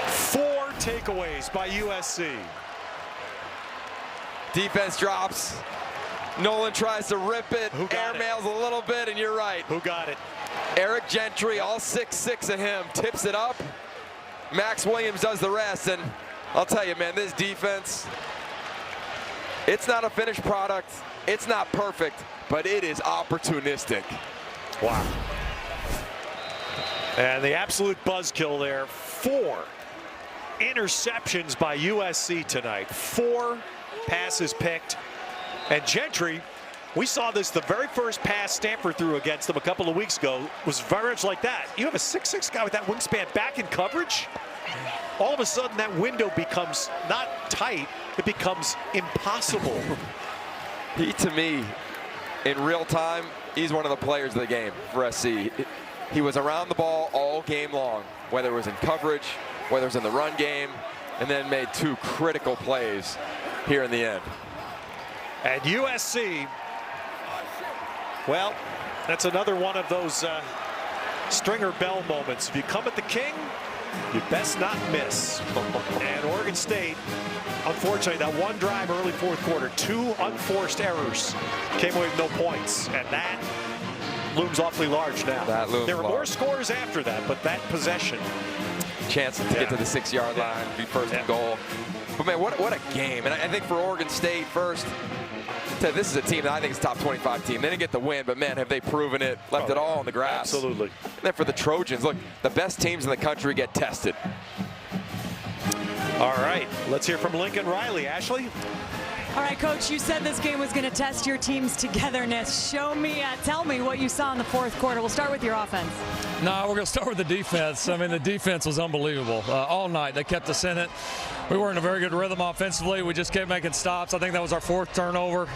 S1: Four takeaways by USC.
S2: Defense drops. Nolan tries to rip it. Airmails a little bit, and you're right.
S1: Who got it?
S2: Eric Gentry, all 6'6" of him, tips it up. Max Williams does the rest, and I'll tell you, man, this defense, it's not a finished product. It's not perfect, but it is opportunistic.
S1: Wow. And the absolute buzzkill there. 4 interceptions by USC tonight. 4 passes picked. And Gentry, we saw this the very first pass Stanford threw against them a couple of weeks ago was very much like that. You have a 6'6" guy with that wingspan back in coverage. All of a sudden that window becomes not tight, it becomes impossible.
S2: He, to me, in real time, he's one of the players of the game for SC. He was around the ball all game long, whether it was in coverage, whether it was in the run game, and then made 2 critical plays here in the end.
S1: And USC, well, that's another one of those Stringer Bell moments. If you come at the king, you best not miss. And Oregon State, unfortunately, that one drive early 4th quarter, 2 unforced errors, came away with no points. And that looms awfully large now.
S2: That looms
S1: there were
S2: large.
S1: more scores after that, but that possession.
S2: Chance to get to the 6-yard line, be first and goal. But man, what a game. And I think for Oregon State first, this is a team that I think is a top 25 team. They didn't get the win, but man, have they proven it, left it all on the grass.
S1: Absolutely.
S2: And then for the Trojans, look, the best teams in the country get tested.
S1: All right, let's hear from Lincoln Riley. Ashley?
S4: All right, Coach, you said this game was going to test your team's togetherness. Show me, tell me what you saw in the 4th quarter. We'll start with your offense.
S6: No, we're going to start with the defense. I mean, the defense was unbelievable all night. They kept us in it. We were in a very good rhythm offensively. We just kept making stops. I think that was our 4th turnover.